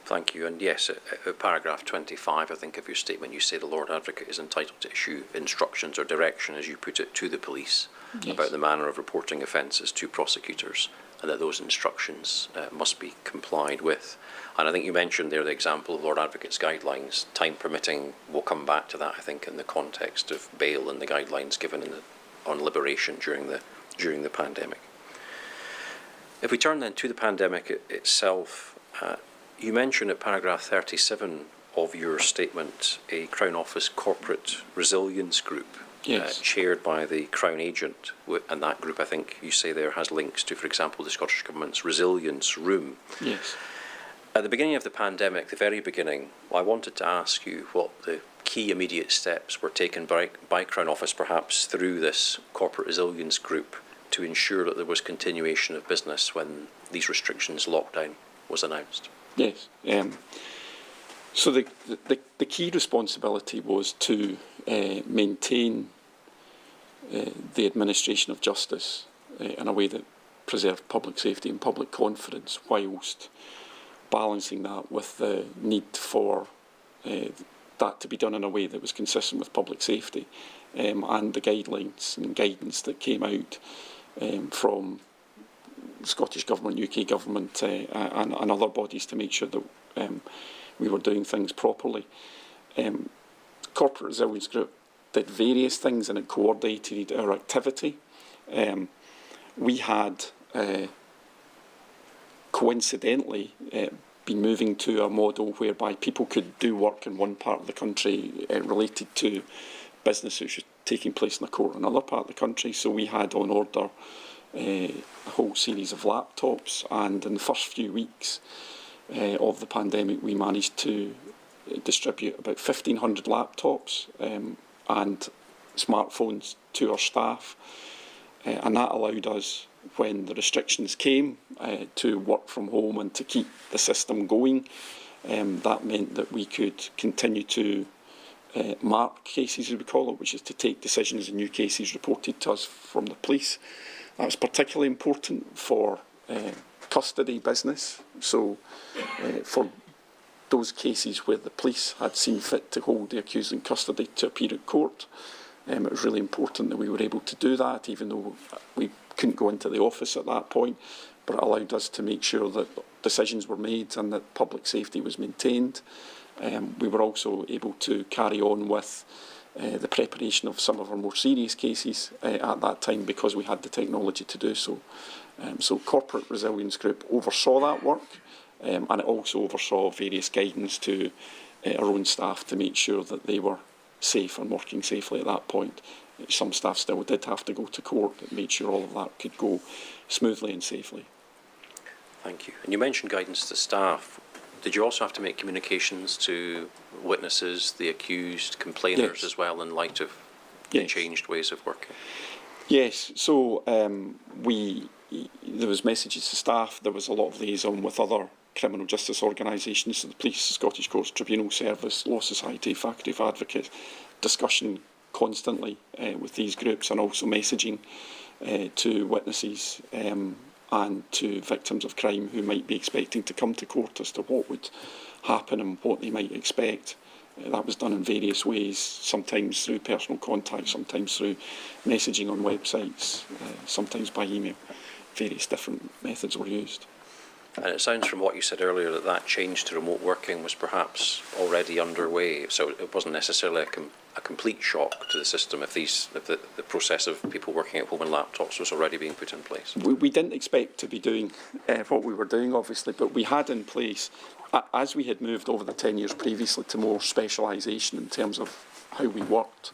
Thank you. And yes, at paragraph 25, I think, of your statement, you say the Lord Advocate is entitled to issue instructions or direction, as you put it, to the police about the manner of reporting offences to prosecutors, and that those instructions must be complied with. And I think you mentioned there the example of Lord Advocate's guidelines. Time permitting, we'll come back to that, I think, in the context of bail and the guidelines given on liberation during the pandemic. If we turn then to the pandemic itself, you mention at paragraph 37 of your statement a Crown Office corporate resilience group chaired by the Crown Agent, and that group, I think you say there, has links to, for example, the Scottish Government's resilience room. Yes. At the beginning of the pandemic, the very beginning, I wanted to ask you what the key immediate steps were taken by Crown Office, perhaps through this corporate resilience group, to ensure that there was continuation of business when these restrictions, lockdown, was announced. Yes. So the key responsibility was to maintain the administration of justice in a way that preserved public safety and public confidence, whilst balancing that with the need for that to be done in a way that was consistent with public safety, and the guidelines and guidance that came out from Scottish Government, UK Government and other bodies to make sure that we were doing things properly. Corporate Resilience Group did various things and it coordinated our activity. We had coincidentally been moving to a model whereby people could do work in one part of the country related to business which was taking place in a court in another part of the country. So we had on order a whole series of laptops, and in the first few weeks of the pandemic we managed to distribute about 1,500 laptops and smartphones to our staff, and that allowed us, when the restrictions came, to work from home and to keep the system going. That meant that we could continue to mark cases, as we call it, which is to take decisions and new cases reported to us from the police. That was particularly important for custody business. So for those cases where the police had seen fit to hold the accused in custody to appear at court, it was really important that we were able to do that, even though we couldn't go into the office at that point, but it allowed us to make sure that decisions were made and that public safety was maintained. We were also able to carry on with the preparation of some of our more serious cases at that time, because we had the technology to do so. So Corporate Resilience Group oversaw that work, and it also oversaw various guidance to our own staff to make sure that they were safe and working safely at that point. Some staff still did have to go to court and made sure all of that could go smoothly and safely. Thank you. And you mentioned guidance to staff. Did you also have to make communications to witnesses, the accused, complainers as well, in light of the changed ways of working? Yes. So there was messages to staff. There was a lot of liaison with other criminal justice organisations, so the Police, Scottish Courts Tribunal Service, Law Society, Faculty of Advocates, discussion constantly with these groups, and also messaging to witnesses and to victims of crime who might be expecting to come to court as to what would happen and what they might expect. That was done in various ways, sometimes through personal contact, sometimes through messaging on websites, sometimes by email. Various different methods were used. And it sounds from what you said earlier that that change to remote working was perhaps already underway, so it wasn't necessarily a complete shock to the system if the process of people working at home on laptops was already being put in place. We didn't expect to be doing what we were doing, obviously, but we had in place, as we had moved over the 10 years previously to more specialisation in terms of how we worked,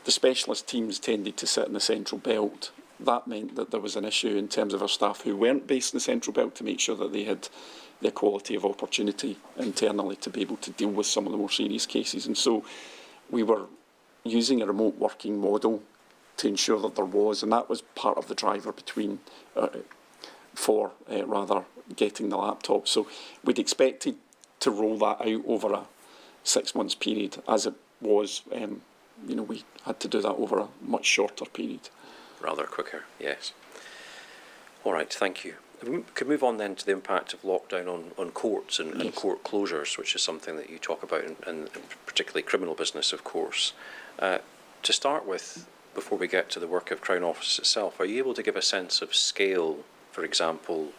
the specialist teams tended to sit in the central belt. That meant that there was an issue in terms of our staff who weren't based in the central belt to make sure that they had the equality of opportunity internally to be able to deal with some of the more serious cases. And so we were using a remote working model to ensure that there was, and that was part of the driver for getting the laptop. So we'd expected to roll that out over a 6 months period. As it was, we had to do that over a much shorter period. Rather quicker, yes. All right, thank you. We could move on then to the impact of lockdown on courts and court closures, which is something that you talk about, and particularly criminal business, of course. To start with, before we get to the work of Crown Office itself, are you able to give a sense of scale, for example,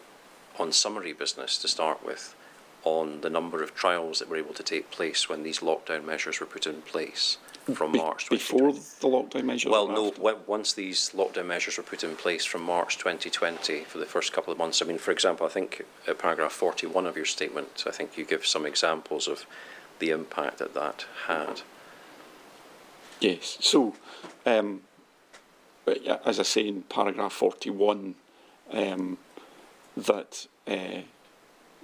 on summary business to start with, on the number of trials that were able to take place when these lockdown measures were put in place from March 2020? Before the lockdown measures? Well, no, once these lockdown measures were put in place from March 2020 for the first couple of months. I mean, for example, I think at paragraph 41 of your statement, I think you give some examples of the impact that had. Yes. So, as I say in paragraph 41, that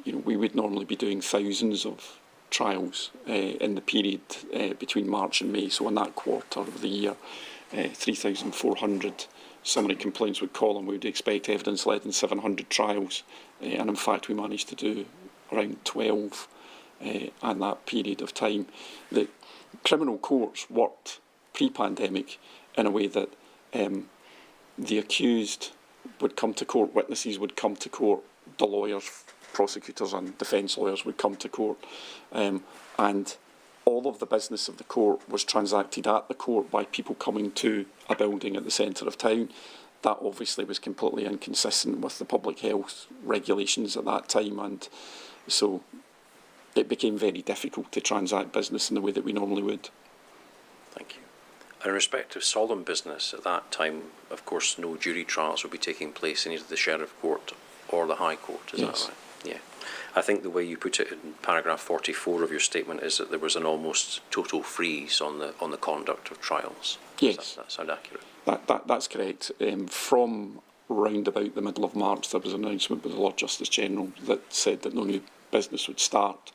we would normally be doing thousands of trials in the period between March and May. So in that quarter of the year, 3,400 summary complaints would call, and we would expect evidence led in 700 trials. And in fact, we managed to do around 12 in that period of time. The criminal courts worked pre-pandemic in a way that the accused would come to court, witnesses would come to court, the lawyers, prosecutors and defence lawyers would come to court, and all of the business of the court was transacted at the court by people coming to a building at the centre of town. That obviously was completely inconsistent with the public health regulations at that time, and so it became very difficult to transact business in the way that we normally would. Thank you. And in respect of solemn business, at that time, of course, no jury trials will be taking place in either the Sheriff Court or the High Court, is Yes. that right? Yeah. I think the way you put it in paragraph 44 of your statement is that there was an almost total freeze on the conduct of trials. Yes. Does that sound accurate? That's correct. From round about the middle of March, there was an announcement by the Lord Justice General that said that no new business would start.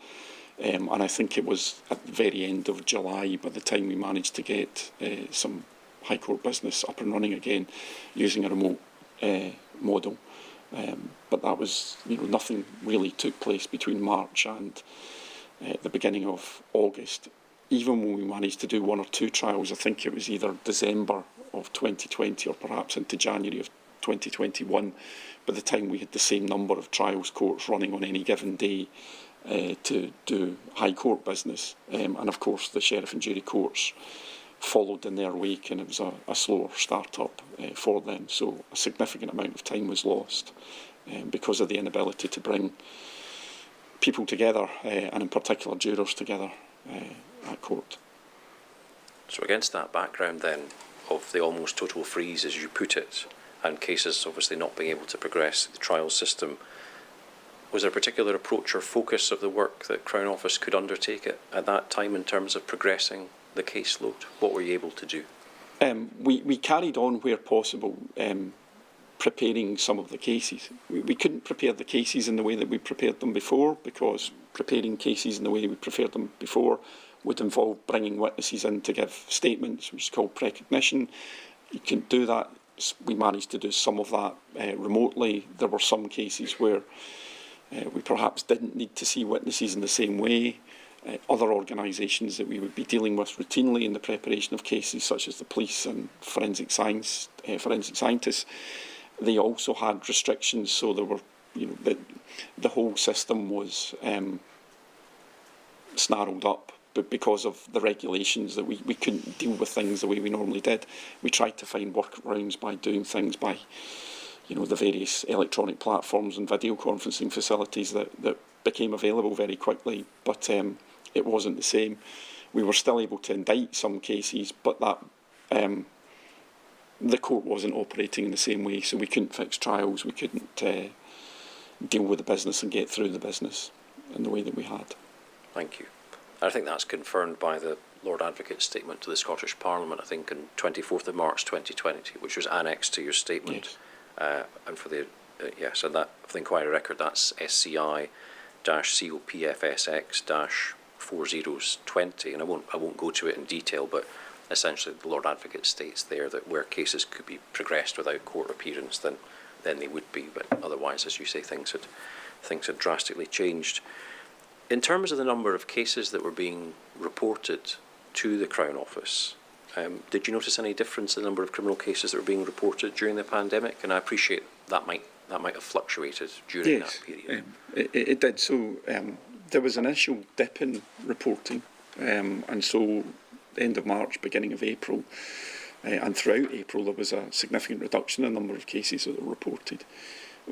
And I think it was at the very end of July, by the time we managed to get some High Court business up and running again using a remote model. But that was, nothing really took place between March and the beginning of August. Even when we managed to do one or two trials, I think it was either December of 2020 or perhaps into January of 2021, by the time we had the same number of trials courts running on any given day to do High Court business. And of course the Sheriff and Jury Courts followed in their wake, and it was a slower start-up for them. So a significant amount of time was lost because of the inability to bring people together, and in particular jurors together at court. So against that background then of the almost total freeze, as you put it, and cases obviously not being able to progress the trial system, was there a particular approach or focus of the work that Crown Office could undertake at that time in terms of progressing the caseload? What were you able to do? We carried on where possible, preparing some of the cases. We couldn't prepare the cases in the way that we prepared them before, because preparing cases in the way we prepared them before would involve bringing witnesses in to give statements, which is called precognition. You can do that. We managed to do some of that remotely. There were some cases where we perhaps didn't need to see witnesses in the same way. Other organisations that we would be dealing with routinely in the preparation of cases, such as the police and forensic scientists, they also had restrictions. So there were, the whole system was snarled up, but because of the regulations that we couldn't deal with things the way we normally did. We tried to find workarounds by doing things by, the various electronic platforms and video conferencing facilities that became available very quickly, but it wasn't the same. We were still able to indict some cases, but that the court wasn't operating in the same way, so we couldn't fix trials, we couldn't deal with the business and get through the business in the way that we had. Thank you. I think that's confirmed by the Lord Advocate's statement to the Scottish Parliament, I think, on 24th of March 2020, which was annexed to your statement. Yes. And for the and that for the inquiry record, that's SCI-COPFSX-4020, and I won't go to it in detail, but essentially the Lord Advocate states there that where cases could be progressed without court appearance, then they would be, but otherwise, as you say, things had drastically changed. In terms of the number of cases that were being reported to the Crown Office, did you notice any difference in the number of criminal cases that were being reported during the pandemic? And I appreciate that might have fluctuated during that period. It did. So there was an initial dip in reporting, and so the end of March, beginning of April, and throughout April there was a significant reduction in the number of cases that were reported.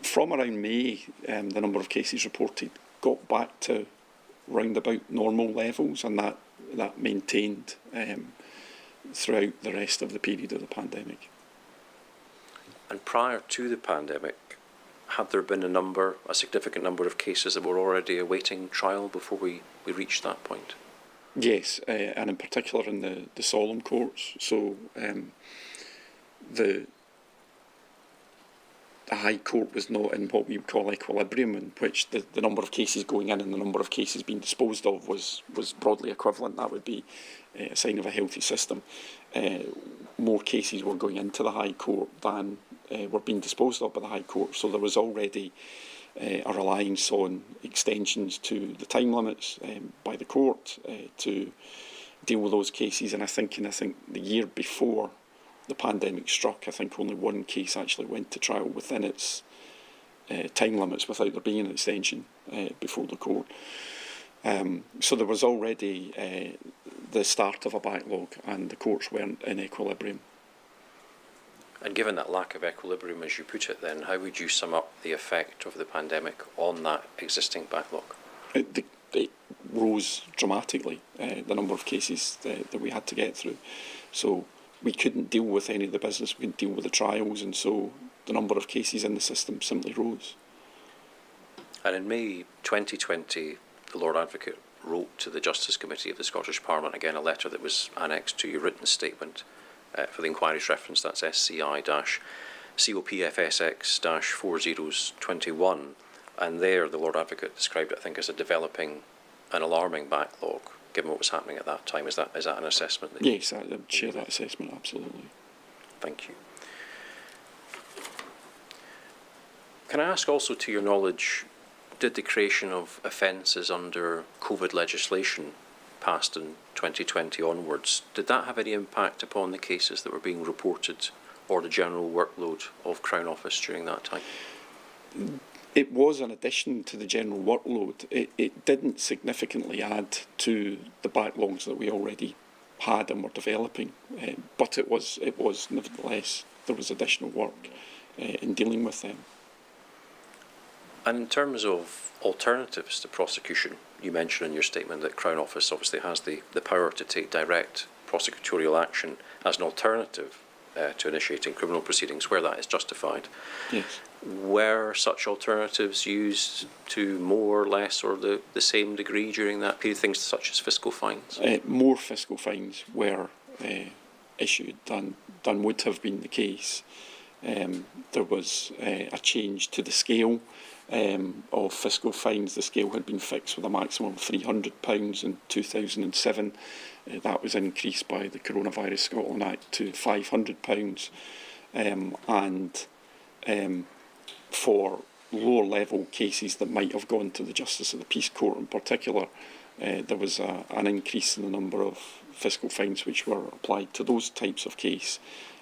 From around May, the number of cases reported got back to round about normal levels, and that maintained throughout the rest of the period of the pandemic. And prior to the pandemic, had there been a significant number of cases that were already awaiting trial before we reached that point? Yes, and in particular in the solemn courts. So the High Court was not in what we would call equilibrium, in which the number of cases going in and the number of cases being disposed of was broadly equivalent. That would be a sign of a healthy system. More cases were going into the High Court than were being disposed of by the High Court, so there was already a reliance on extensions to the time limits by the court to deal with those cases. And I think the year before the pandemic struck, I think only one case actually went to trial within its time limits without there being an extension before the court. So there was already the start of a backlog, and the courts weren't in equilibrium. And given that lack of equilibrium, as you put it then, how would you sum up the effect of the pandemic on that existing backlog? The it rose dramatically, the number of cases that we had to get through. So we couldn't deal with any of the business, we couldn't deal with the trials, and so the number of cases in the system simply rose. And in May 2020, the Lord Advocate wrote to the Justice Committee of the Scottish Parliament, again a letter that was annexed to your written statement for the inquiry's reference, that's SCI-COPFSX-4021, and there the Lord Advocate described it, I think, as a developing an alarming backlog, given what was happening at that time. Is that an assessment? That yes, I would share that assessment, absolutely. Thank you. Can I ask also, to your knowledge, did the creation of offences under COVID legislation passed in 2020 onwards, did that have any impact upon the cases that were being reported or the general workload of Crown Office during that time? It was an addition to the general workload. It didn't significantly add to the backlogs that we already had and were developing, but it was nevertheless, there was additional work in dealing with them. And in terms of alternatives to prosecution, you mentioned in your statement that Crown Office obviously has the power to take direct prosecutorial action as an alternative to initiating criminal proceedings where that is justified. Yes. Were such alternatives used to more or less or the same degree during that period, things such as fiscal fines? More fiscal fines were issued than would have been the case. There was a change to the scale of fiscal fines. The scale had been fixed with a maximum of £300 in 2007. That was increased by the Coronavirus Scotland Act to £500. And for lower level cases that might have gone to the Justice of the Peace Court in particular, there was an increase in the number of fiscal fines which were applied to those types of case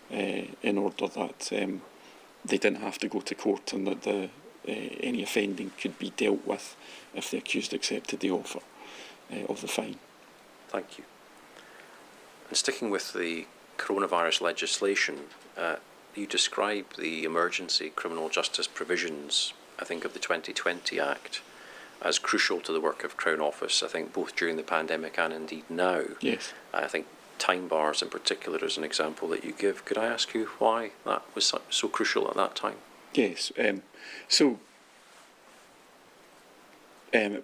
in order that they didn't have to go to court and that any offending could be dealt with if the accused accepted the offer of the fine. Thank you. And sticking with the coronavirus legislation, you describe the emergency criminal justice provisions, I think, of the 2020 Act as crucial to the work of Crown Office, I think, both during the pandemic and indeed now. Yes. I think time bars in particular is an example that you give. Could I ask you why that was so crucial at that time? Yes.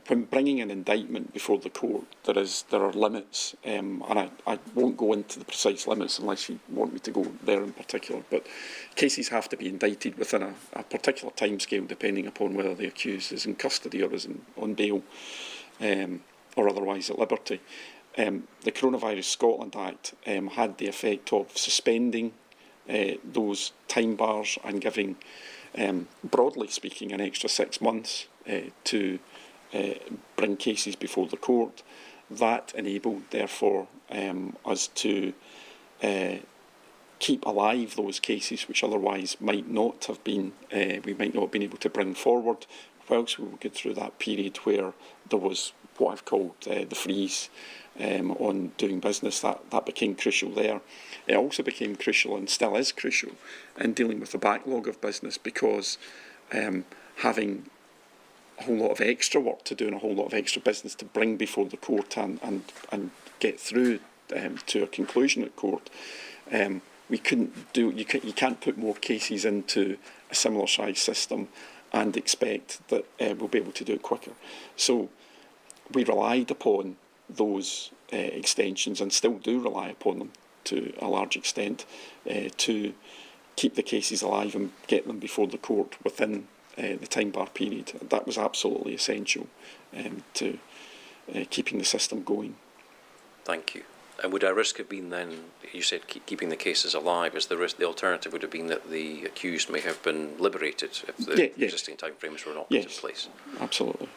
When bringing an indictment before the court, there are limits, and I won't go into the precise limits unless you want me to go there in particular, but cases have to be indicted within a particular timescale depending upon whether the accused is in custody or is on bail or otherwise at liberty. The Coronavirus Scotland Act had the effect of suspending those time bars and giving, broadly speaking, an extra 6 months to bring cases before the court. That enabled, therefore, us to keep alive those cases which otherwise might not have been, we might not have been able to bring forward whilst we would go through that period where there was what I've called the freeze on doing business. That became crucial there. It also became crucial, and still is crucial, in dealing with the backlog of business, because having a whole lot of extra work to do and a whole lot of extra business to bring before the court and get through to a conclusion at court, we couldn't do. You can't put more cases into a similar size system and expect that we'll be able to do it quicker. So we relied upon those extensions, and still do rely upon them to a large extent, to keep the cases alive and get them before the court within the time bar period. That was absolutely essential to keeping the system going. Thank you. And would our risk have been then, you said keeping the cases alive, is the risk, the alternative would have been that the accused may have been liberated if the existing timeframes were not put in place? Absolutely.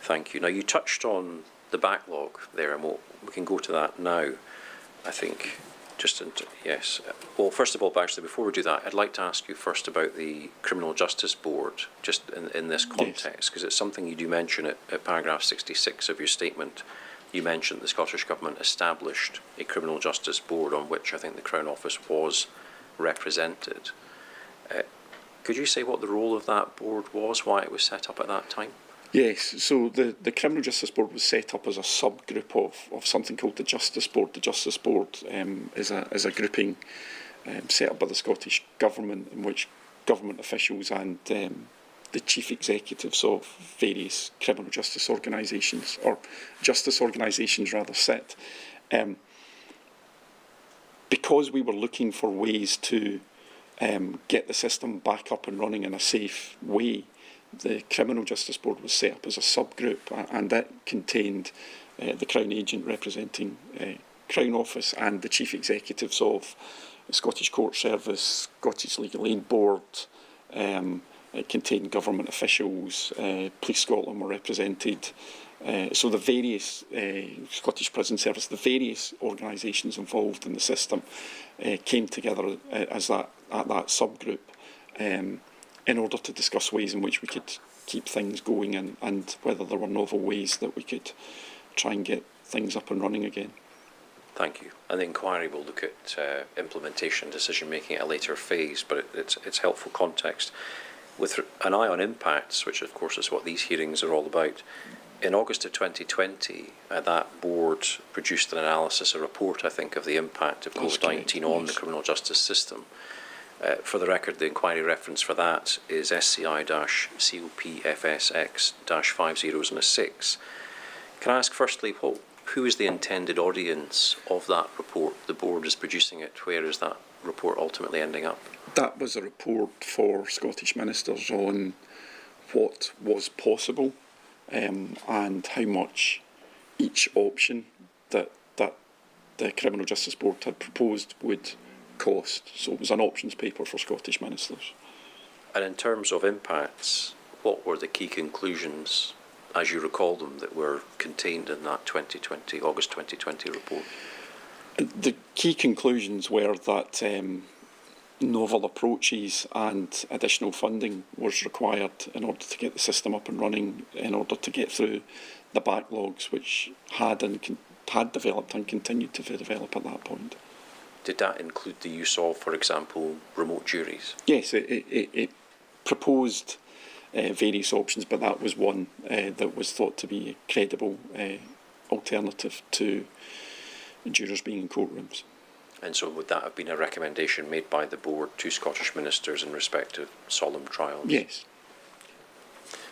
Thank you. Now, you touched on the backlog there, and we can go to that now, I think. Yes. Well, first of all, actually, before we do that, I'd like to ask you first about the Criminal Justice Board, just in this context, because it's something you do mention at paragraph 66 of your statement. You mentioned the Scottish Government established a Criminal Justice Board on which I think the Crown Office was represented. Could you say what the role of that board was, why it was set up at that time? Yes, so the Criminal Justice Board was set up as a subgroup of something called the Justice Board. The Justice Board is a grouping set up by the Scottish Government, in which government officials and the chief executives of various criminal justice organisations, or justice organisations rather, sit. Because we were looking for ways to get the system back up and running in a safe way, the Criminal Justice Board was set up as a subgroup, and that contained the Crown Agent representing Crown Office and the chief executives of the Scottish Court Service, Scottish Legal Aid Board. It contained government officials, Police Scotland were represented. So the various Scottish Prison Service, the various organisations involved in the system came together as that subgroup in order to discuss ways in which we could keep things going and whether there were novel ways that we could try and get things up and running again. Thank you. And the inquiry will look at implementation, decision making at a later phase, but it's helpful context. With an eye on impacts, which of course is what these hearings are all about, in August of 2020, that board produced an analysis, a report, I think, of the impact of COVID-19 on the criminal justice system. For the record, the inquiry reference for that is SCI-COPFS-X-5 and a 6. Can I ask firstly, who is the intended audience of that report? The board is producing it. Where is that report ultimately ending up? That was a report for Scottish ministers on what was possible and how much each option that the Criminal Justice Board had proposed would cost. So it was an options paper for Scottish ministers. And in terms of impacts, what were the key conclusions, as you recall them, that were contained in that August 2020 report? The key conclusions were that novel approaches and additional funding was required in order to get the system up and running, in order to get through the backlogs which had developed and continued to develop at that point. Did that include the use of, for example, remote juries? Yes, it proposed various options, but that was one that was thought to be a credible alternative to jurors being in courtrooms. And so would that have been a recommendation made by the board to Scottish ministers in respect of solemn trials? Yes.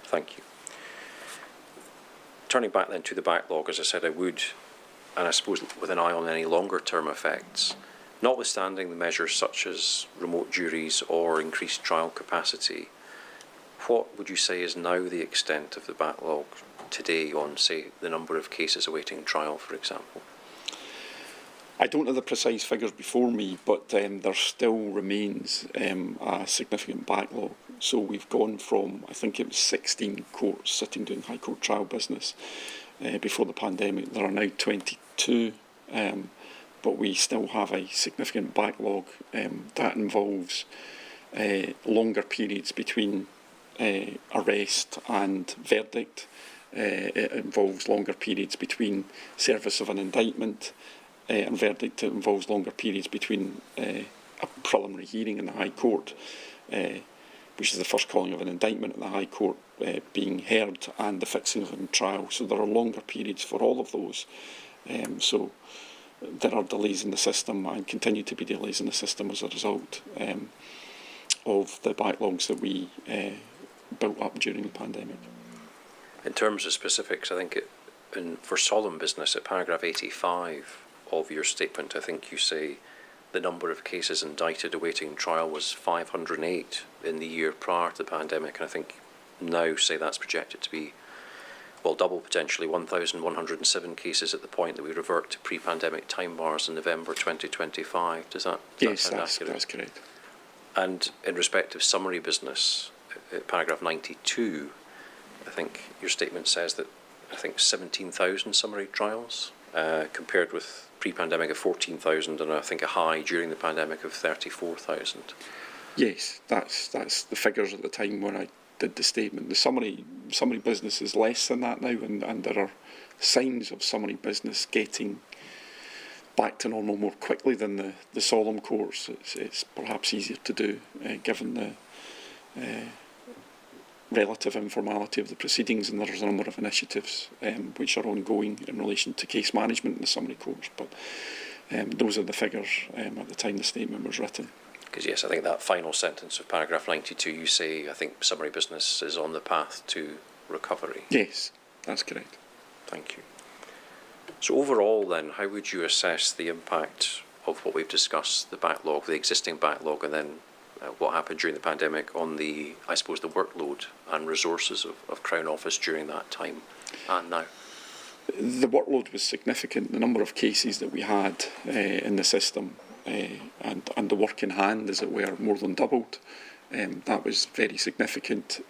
Thank you. Turning back then to the backlog, as I said I would, and I suppose with an eye on any longer term effects, notwithstanding the measures such as remote juries or increased trial capacity, what would you say is now the extent of the backlog today on, say, the number of cases awaiting trial, for example? I don't have the precise figures before me, but there still remains a significant backlog. So we've gone from, I think it was 16 courts sitting doing High Court trial business before the pandemic. There are now 22, but we still have a significant backlog that involves longer periods between arrest and verdict. It involves longer periods between service of an indictment and verdict. It involves longer periods between a preliminary hearing in the High Court, which is the first calling of an indictment in the High Court being heard, and the fixing of it in trial. So there are longer periods for all of those. So there are delays in the system and continue to be delays in the system as a result of the backlogs that we built up during the pandemic. In terms of specifics, I think for solemn business, at paragraph 85 of your statement, I think you say the number of cases indicted awaiting trial was 508 in the year prior to the pandemic, and I think now say that's projected to be, well, double potentially, 1,107 cases at the point that we revert to pre-pandemic time bars in November 2025. Does that sound accurate? That's correct. And in respect of summary business, paragraph 92, I think your statement says that 17,000 summary trials, compared with pre-pandemic of 14,000 and I think a high during the pandemic of 34,000. Yes, that's the figures at the time when I did the statement. The summary business is less than that now, and there are signs of summary business getting back to normal more quickly than the solemn courts. It's perhaps easier to do given relative informality of the proceedings, and there's a number of initiatives which are ongoing in relation to case management in the summary courts. But those are the figures at the time the statement was written. Because yes, I think that final sentence of paragraph 92, you say, I think summary business is on the path to recovery. Yes, that's correct. Thank you. So overall then, how would you assess the impact of what we've discussed, the backlog, the existing backlog, and then what happened during the pandemic on the, I suppose, the workload and resources of Crown Office during that time and now? The workload was significant. The number of cases that we had in the system and the work in hand, as it were, more than doubled. That was very significant.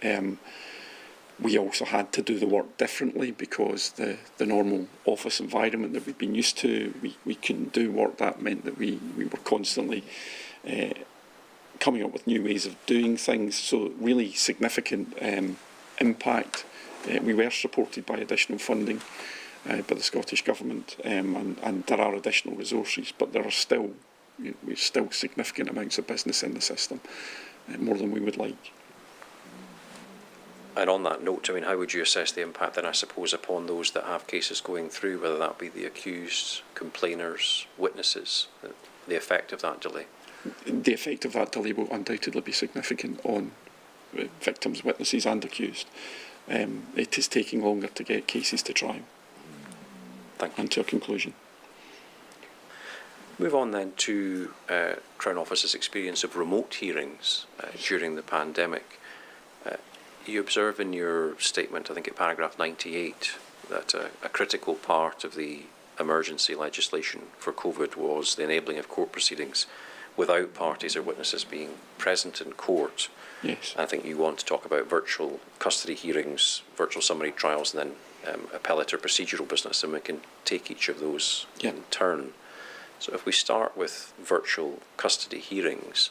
We also had to do the work differently because the normal office environment that we'd been used to, we couldn't do work. That meant that we were constantly coming up with new ways of doing things. So really significant impact. We were supported by additional funding by the Scottish Government, and there are additional resources, but there are still significant amounts of business in the system, more than we would like. And on that note, I mean, how would you assess the impact then, I suppose, upon those that have cases going through, whether that be the accused, complainers, witnesses, the effect of that delay? The effect of that delay will undoubtedly be significant on victims, witnesses and accused. It is taking longer to get cases to trial and to a conclusion. Move on then to Crown Office's experience of remote hearings during the pandemic. You observe in your statement, I think at paragraph 98, that a critical part of the emergency legislation for COVID was the enabling of court proceedings without parties or witnesses being present in court. Yes. I think you want to talk about virtual custody hearings, virtual summary trials, and then appellate or procedural business, and we can take each of those in turn. So if we start with virtual custody hearings,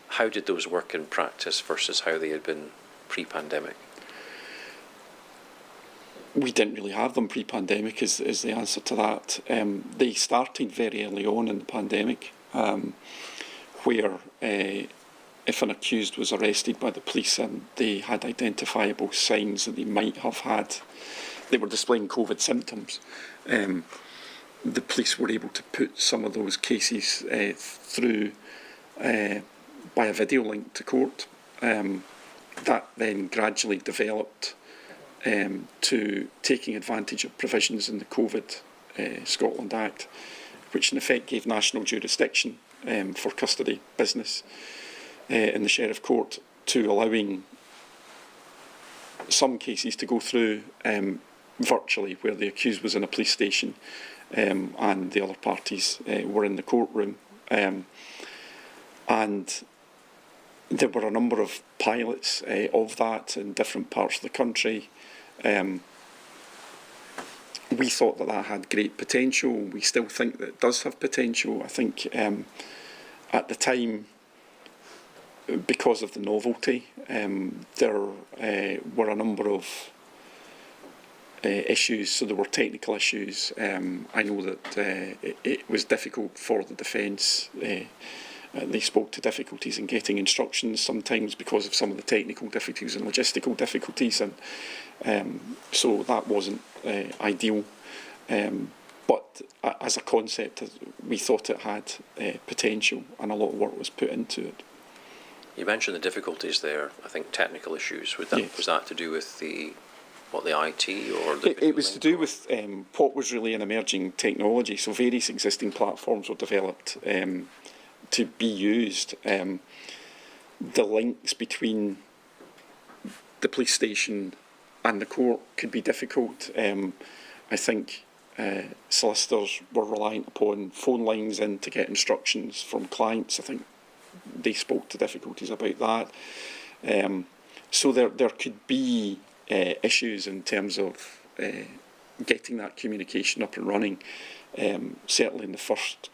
how did those work in practice versus how they had been pre-pandemic? We didn't really have them pre-pandemic is the answer to that. They started very early on in the pandemic, where if an accused was arrested by the police and they had identifiable signs that they might have had, they were displaying COVID symptoms, the police were able to put some of those cases through by a video link to court. That then gradually developed to taking advantage of provisions in the COVID Scotland Act, which in effect gave national jurisdiction for custody business in the Sheriff Court, to allowing some cases to go through virtually, where the accused was in a police station and the other parties were in the courtroom. And there were a number of pilots of that in different parts of the country. We thought that had great potential. We still think that it does have potential. I think at the time, because of the novelty, there were a number of issues. So there were technical issues. I know that it was difficult for the defence. They spoke to difficulties in getting instructions sometimes because of some of the technical difficulties and logistical difficulties, and so that wasn't ideal. But as a concept, we thought it had potential, and a lot of work was put into it. You mentioned the difficulties there. I think technical issues. Was that to do with the IT or the it was to do with what was really an emerging technology. So various existing platforms were developed to be used. The links between the police station and the court could be difficult. I think solicitors were reliant upon phone lines in to get instructions from clients. I think they spoke to difficulties about that. So there could be issues in terms of getting that communication up and running. Certainly in the first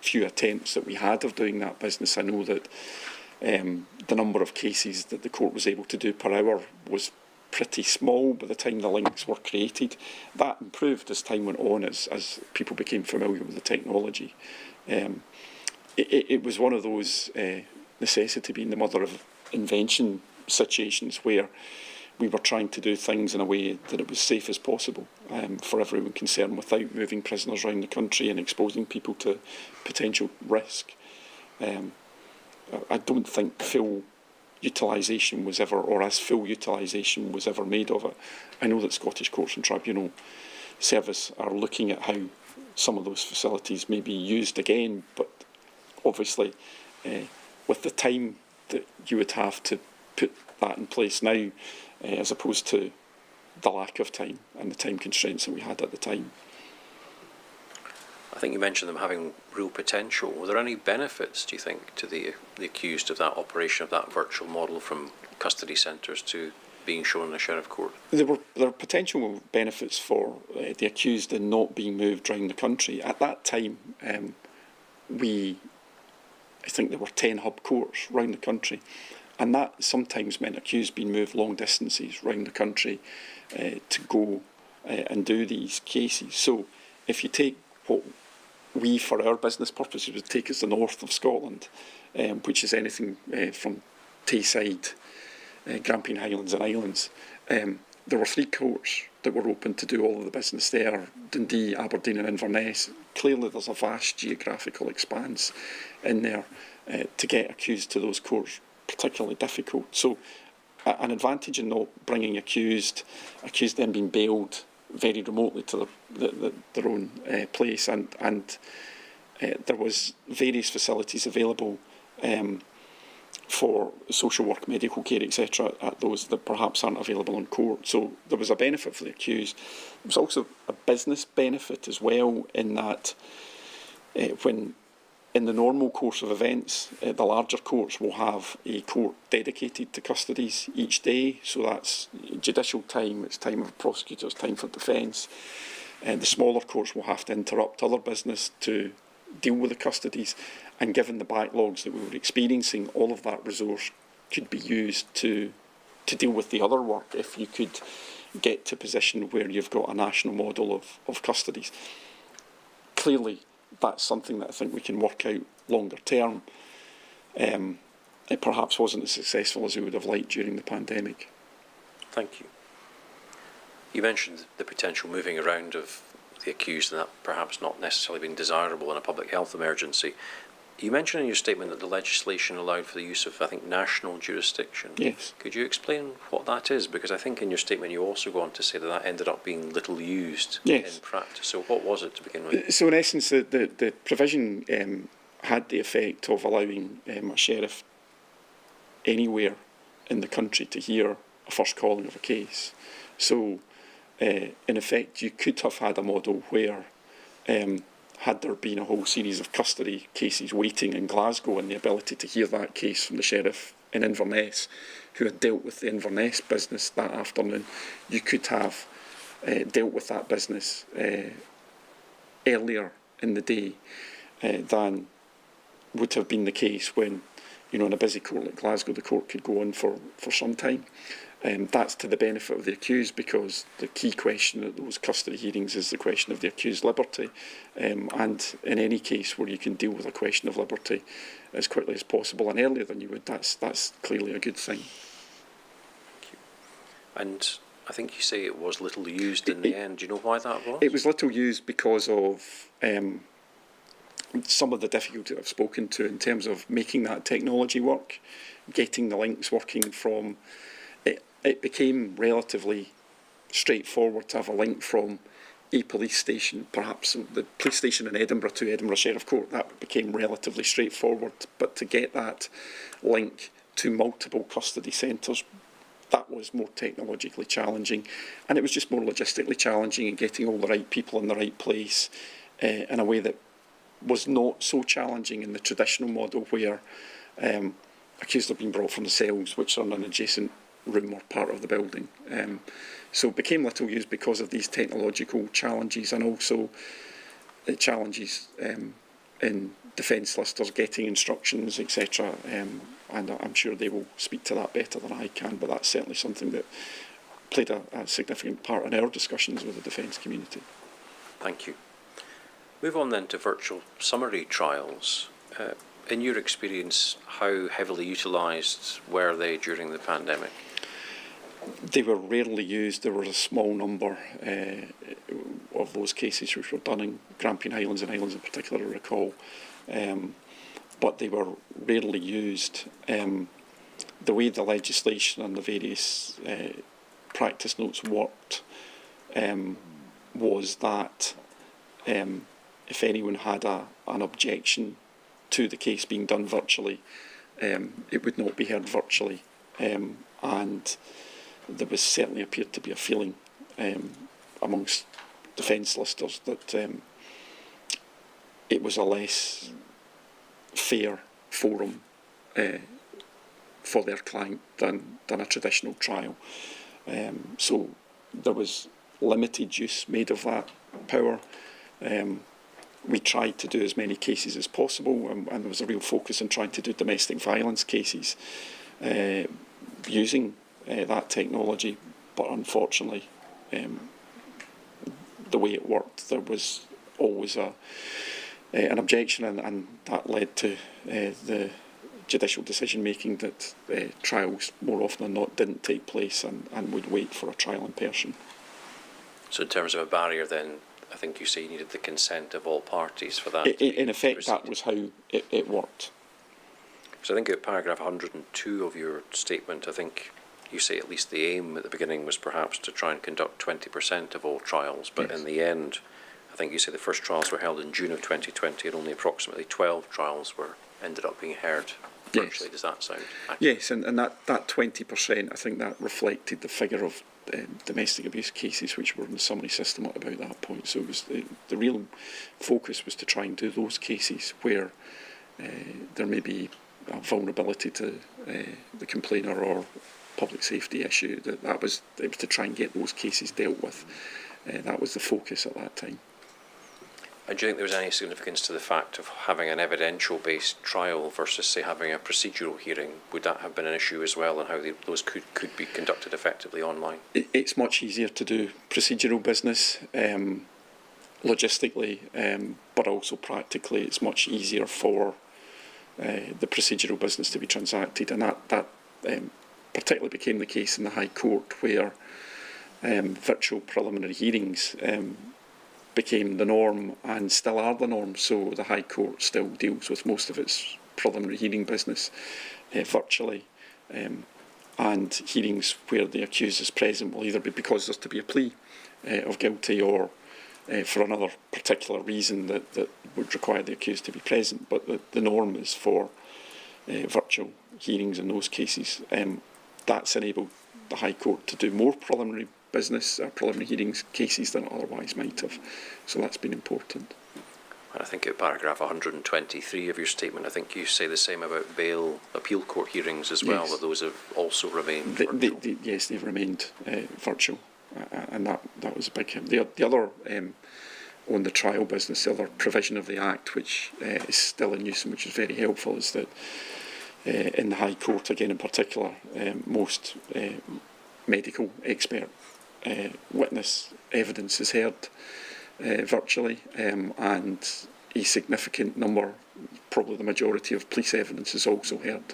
few attempts that we had of doing that business, I know that the number of cases that the court was able to do per hour was pretty small by the time the links were created. That improved as time went on, as people became familiar with the technology. It was one of those, necessity being the mother of invention situations where we were trying to do things in a way that it was safe as possible for everyone concerned, without moving prisoners around the country and exposing people to potential risk. I don't think full utilisation was ever, or as full utilisation was ever made of it. I know that Scottish Courts and Tribunal Service are looking at how some of those facilities may be used again, but obviously with the time that you would have to put that in place now, as opposed to the lack of time and the time constraints that we had at the time. I think you mentioned them having real potential. Were there any benefits, do you think, to the accused of that operation, of that virtual model, from custody centres to being shown in a sheriff court? There were potential benefits for the accused in not being moved around the country. At that time, I think there were 10 hub courts around the country, and that sometimes meant accused being moved long distances around the country to go and do these cases. So if you take what we, for our business purposes, would take as the north of Scotland, which is anything from Tayside, Grampian Highlands and Islands, there were 3 courts that were open to do all of the business there: Dundee, Aberdeen and Inverness. Clearly there's a vast geographical expanse in there. To get accused to those courts, particularly difficult. So an advantage in not bringing accused then being bailed very remotely to their own place, and there was various facilities available for social work, medical care, etc., at those that perhaps aren't available in court. So there was a benefit for the accused. There was also a business benefit as well, in that when in the normal course of events, the larger courts will have a court dedicated to custodies each day. So that's judicial time, it's time of prosecutors, time for defence. The smaller courts will have to interrupt other business to deal with the custodies. And given the backlogs that we were experiencing, all of that resource could be used to deal with the other work, if you could get to a position where you've got a national model of custodies. Clearly, that's something that I think we can work out longer term. It perhaps wasn't as successful as we would have liked during the pandemic. Thank you. You mentioned the potential moving around of the accused, and that perhaps not necessarily being desirable in a public health emergency. You mentioned in your statement that the legislation allowed for the use of, I think, national jurisdiction. Yes. Could you explain what that is? Because I think in your statement you also go on to say that that ended up being little used in practice. So what was it to begin with? So in essence, the provision had the effect of allowing a sheriff anywhere in the country to hear a first calling of a case. So in effect, you could have had a model where had there been a whole series of custody cases waiting in Glasgow, and the ability to hear that case from the sheriff in Inverness, who had dealt with the Inverness business that afternoon, you could have dealt with that business earlier in the day than would have been the case when, in a busy court like Glasgow, the court could go on for some time. That's to the benefit of the accused, because the key question at those custody hearings is the question of the accused's liberty. And in any case where you can deal with a question of liberty as quickly as possible and earlier than you would, that's clearly a good thing. Thank you. And I think you say it was little used in the end. Do you know why that was? It was little used because of some of the difficulty I've spoken to in terms of making that technology work, getting the links working from... It became relatively straightforward to have a link from a police station, perhaps the police station in Edinburgh to Edinburgh Sheriff Court. That became relatively straightforward, but to get that link to multiple custody centres, that was more technologically challenging, and it was just more logistically challenging in getting all the right people in the right place in a way that was not so challenging in the traditional model, where accused have been brought from the cells, which are in an adjacent room or part of the building. So it became little used because of these technological challenges, and also the challenges in defence solicitors getting instructions, etc. And I'm sure they will speak to that better than I can, but that's certainly something that played a significant part in our discussions with the defence community. Thank you. Move on then to virtual summary trials. In your experience, how heavily utilised were they during the pandemic? They were rarely used. There were a small number of those cases which were done in Grampian Highlands and Highlands in particular, I recall. But they were rarely used. The way the legislation and the various practice notes worked was that if anyone had an objection to the case being done virtually, it would not be heard virtually. And there was certainly appeared to be a feeling amongst defence solicitors that it was a less fair forum for their client than a traditional trial. So there was limited use made of that power. We tried to do as many cases as possible, and there was a real focus on trying to do domestic violence cases using that technology, but unfortunately the way it worked, there was always an objection, and that led to the judicial decision making that trials more often than not didn't take place and would wait for a trial in person. So in terms of a barrier then, I think you say you needed the consent of all parties for that. In effect, that was how it worked. So I think at paragraph 102 of your statement, I think you say at least the aim at the beginning was perhaps to try and conduct 20% of all trials, but yes, in the end, I think you say the first trials were held in June of 2020 and only approximately 12 trials ended up being heard virtually. Yes. Does that sound accurate? Yes, and that 20%, I think that reflected the figure of domestic abuse cases which were in the summary system at about that point. So it was the real focus was to try and do those cases where there may be a vulnerability to the complainer or public safety issue. It was to try and get those cases dealt with. That was the focus at that time. And do you think there was any significance to the fact of having an evidential-based trial versus, say, having a procedural hearing? Would that have been an issue as well, and how those could be conducted effectively online? It's much easier to do procedural business, logistically, but also practically. It's much easier for the procedural business to be transacted, and that particularly became the case in the High Court, where virtual preliminary hearings became the norm and still are the norm. So the High Court still deals with most of its preliminary hearing business virtually, and hearings where the accused is present will either be because there's to be a plea of guilty or for another particular reason that would require the accused to be present. But the norm is for virtual hearings in those cases. That's enabled the High Court to do more preliminary business, preliminary hearings cases than it otherwise might have. So that's been important. And I think at paragraph 123 of your statement, I think you say the same about bail appeal court hearings as well, that those have also remained virtual. Yes, they've remained virtual, and that was a big hit. The other, on the trial business, the other provision of the Act, which is still in use and which is very helpful, is that in the High Court, again in particular, most medical expert witness evidence is heard virtually, and a significant number, probably the majority of police evidence, is also heard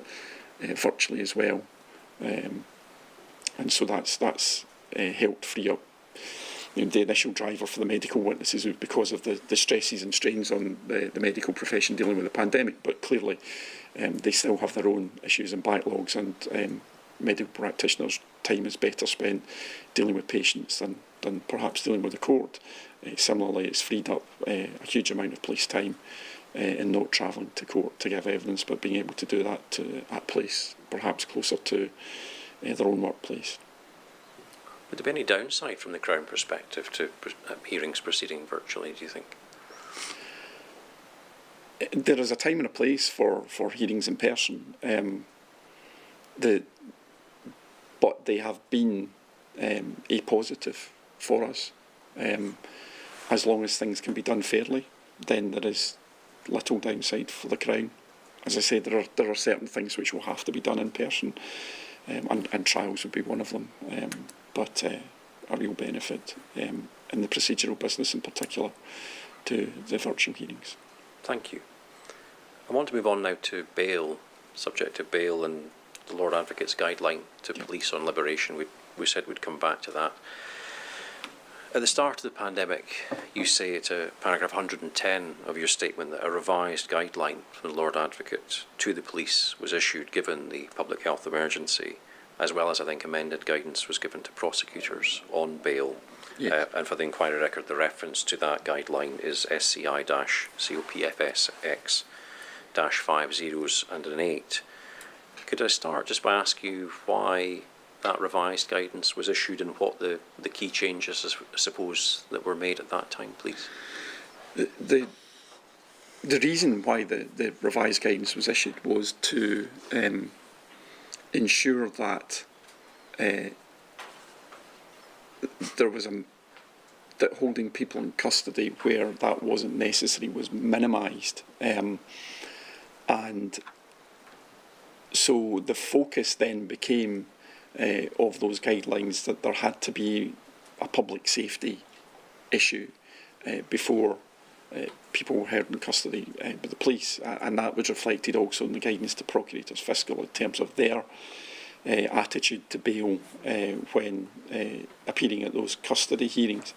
virtually as well, and so that's helped free up. The initial driver for the medical witnesses was because of the stresses and strains on the medical profession dealing with the pandemic, but clearly they still have their own issues and backlogs, and medical practitioners' time is better spent dealing with patients than perhaps dealing with the court. Similarly, it's freed up a huge amount of police time in not travelling to court to give evidence, but being able to do that at place, perhaps closer to their own workplace. Would there be any downside from the Crown perspective to hearings proceeding virtually, do you think? There is a time and a place for hearings in person, but they have been a positive for us. As long as things can be done fairly, then there is little downside for the Crown. As I said, there are certain things which will have to be done in person, and trials would be one of them. But a real benefit in the procedural business in particular to the virtual hearings. Thank you. I want to move on now to bail, subject to bail and the Lord Advocate's guideline to police on liberation. We said we'd come back to that. At the start of the pandemic, you say to paragraph 110 of your statement that a revised guideline from the Lord Advocate to the police was issued given the public health emergency, as well as I think amended guidance was given to prosecutors on bail. Yes. And for the inquiry record, the reference to that guideline is SCI-COPFS-X-5 zeros and an 8. Could I start just by asking you why that revised guidance was issued and what the key changes, I suppose, that were made at that time, please? The reason why the revised guidance was issued was to ensure that there was that holding people in custody where that wasn't necessary was minimised, and so the focus then became of those guidelines that there had to be a public safety issue before people were held in custody by the police, and that was reflected also in the guidance to Procurators Fiscal in terms of their attitude to bail when appearing at those custody hearings.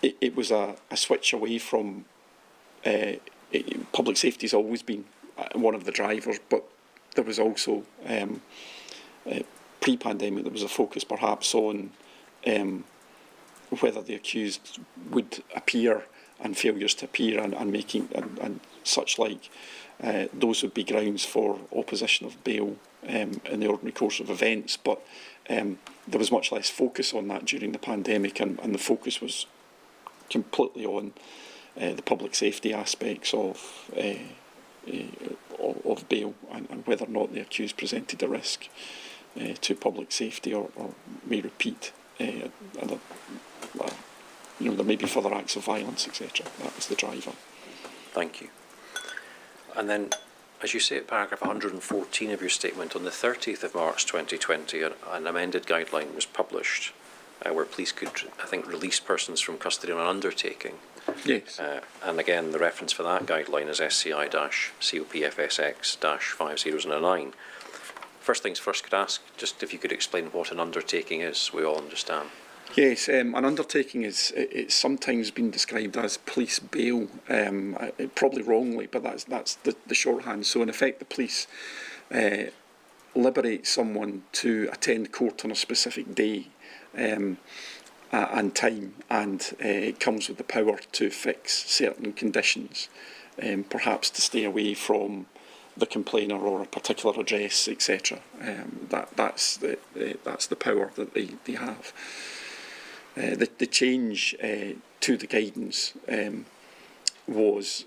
It was a switch away from public safety has always been one of the drivers, but there was also pre-pandemic there was a focus perhaps on whether the accused would appear and failures to appear and making and such like. Those would be grounds for opposition of bail in the ordinary course of events, but there was much less focus on that during the pandemic, and the focus was completely on the public safety aspects of bail and whether or not the accused presented a risk to public safety or may repeat. There may be further acts of violence, etc. That was the driver. Thank you. And then, as you say at paragraph 114 of your statement, on the 30th of March 2020, an amended guideline was published where police could, I think, release persons from custody on an undertaking. Yes. And again, the reference for that guideline is SCI-COPFS-X-5 zeros and a 9. First things first, could I ask just if you could explain what an undertaking is, so we all understand? Yes, an undertaking it's sometimes been described as police bail, probably wrongly, but that's the shorthand. So in effect, the police liberate someone to attend court on a specific day and time, and it comes with the power to fix certain conditions, perhaps to stay away from the complainer or a particular address, etc. That's the power that they have. The change to the guidance was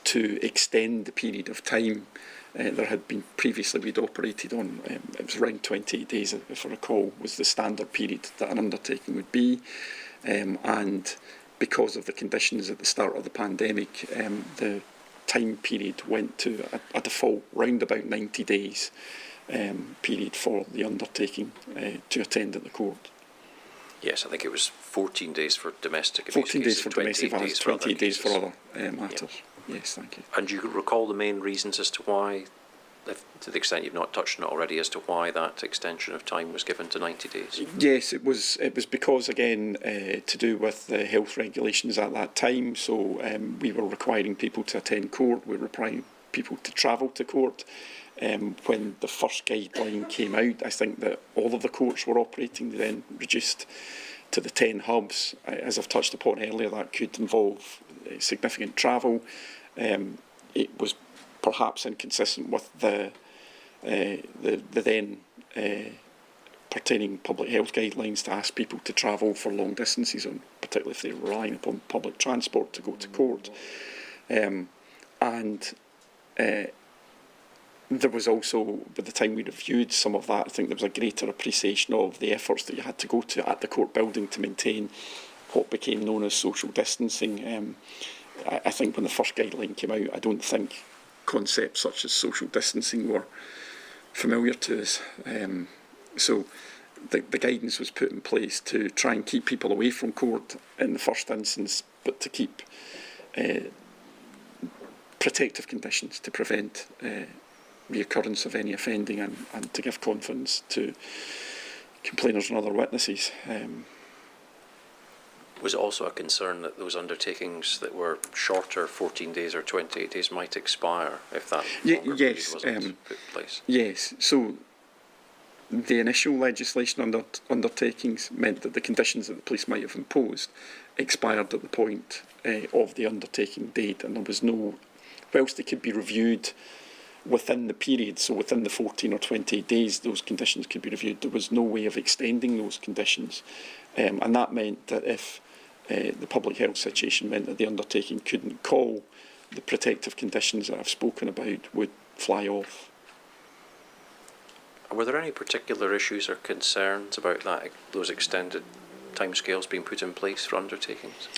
to extend the period of time. There had been previously we'd operated on, it was around 28 days, if I recall, was the standard period that an undertaking would be. And because of the conditions at the start of the pandemic, the time period went to a default round about 90 days period for the undertaking to attend at the court. Yes, I think it was 14 days for domestic abuse 14 days for domestic violence, 28 days for other matters. Yeah. Yes, thank you. And do you recall the main reasons as to why, to the extent you've not touched on it already, as to why that extension of time was given to 90 days? Yes, it was because, again, to do with the health regulations at that time. So we were requiring people to attend court, we were requiring people to travel to court. When the first guideline came out, I think that all of the courts were operating. They then reduced to the 10 hubs. As I've touched upon earlier, that could involve significant travel. It was perhaps inconsistent with the then pertaining public health guidelines to ask people to travel for long distances, and particularly if they were relying upon public transport to go to court. There was also, by the time we reviewed some of that, I think there was a greater appreciation of the efforts that you had to go to at the court building to maintain what became known as social distancing. I think when the first guideline came out, I don't think concepts such as social distancing were familiar to us. So the guidance was put in place to try and keep people away from court in the first instance, but to keep protective conditions to prevent reoccurrence of any offending and to give confidence to complainers and other witnesses. Was it also a concern that those undertakings that were shorter, 14 days or 28 days, might expire if that longer period wasn't put in place? Yes. So the initial legislation undertakings meant that the conditions that the police might have imposed expired at the point of the undertaking date, and there was no, whilst they could be reviewed within the period, so within the 14 or 28 days those conditions could be reviewed, there was no way of extending those conditions, and that meant that if the public health situation meant that the undertaking couldn't call, the protective conditions that I've spoken about would fly off. Were there any particular issues or concerns about those extended timescales being put in place for undertakings?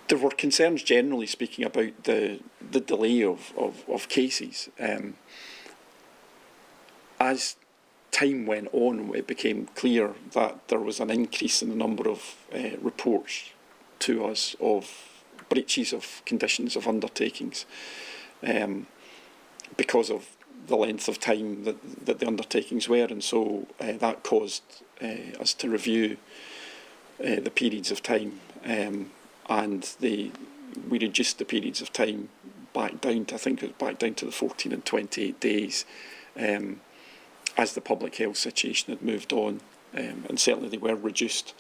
There were concerns, generally speaking, about the delay of cases. As time went on, it became clear that there was an increase in the number of reports to us of breaches of conditions of undertakings because of the length of time that the undertakings were, and so that caused us to review the periods of time, and we reduced the periods of time back down to, I think it was back down to the 14 and 28 days, as the public health situation had moved on, and certainly they were reduced.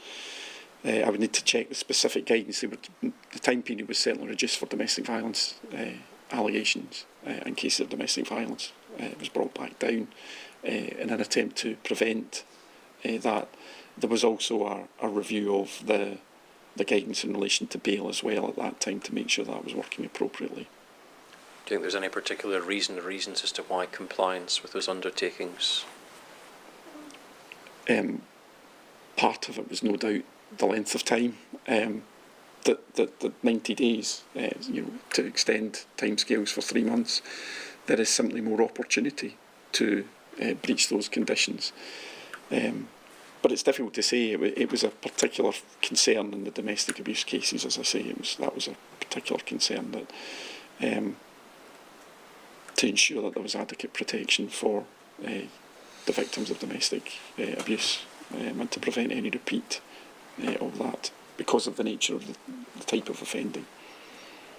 I would need to check the specific guidance. The time period was certainly reduced for domestic violence allegations in cases of domestic violence. It was brought back down in an attempt to prevent that. There was also a review of the guidance in relation to bail as well at that time to make sure that was working appropriately. Do you think there's any particular reasons as to why compliance with those undertakings? Part of it was no doubt the length of time. The 90 days, to extend timescales for 3 months, there is simply more opportunity to breach those conditions. But it's difficult to say. It was a particular concern in the domestic abuse cases, as I say. That was a particular concern that to ensure that there was adequate protection for the victims of domestic abuse and to prevent any repeat of that because of the nature of the type of offending.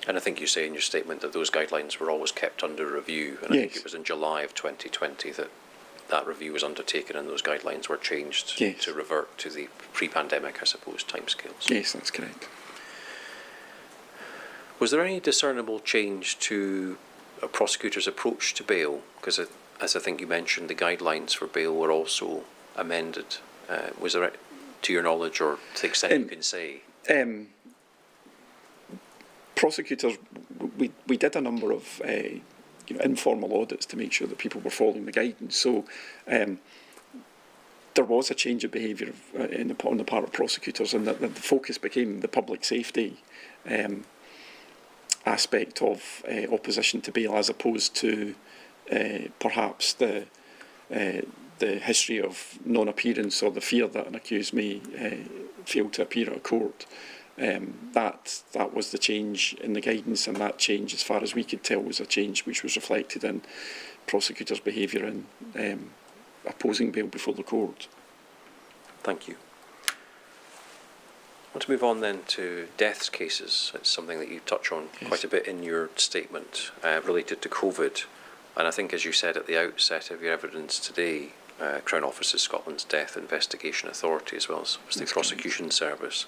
And I think you say in your statement that those guidelines were always kept under review, and I think it was in July of 2020 that review was undertaken and those guidelines were changed to revert to the pre-pandemic, I suppose, timescales. Yes, that's correct. Was there any discernible change to a prosecutor's approach to bail? Because, as I think you mentioned, the guidelines for bail were also amended. Was there, to your knowledge, or to the extent you can say? Prosecutors, we did a number of informal audits to make sure that people were following the guidance. So there was a change of behaviour on the part of prosecutors, and that the focus became the public safety aspect of opposition to bail, as opposed to perhaps the history of non-appearance or the fear that an accused may fail to appear at a court. That was the change in the guidance, and that change, as far as we could tell, was a change which was reflected in prosecutors' behaviour in opposing bail before the court. Thank you. I want to move on then to deaths cases. It's something that you touch on quite a bit in your statement related to COVID, and I think, as you said at the outset of your evidence today, Crown Office is Scotland's Death Investigation Authority, as well as the Prosecution Service.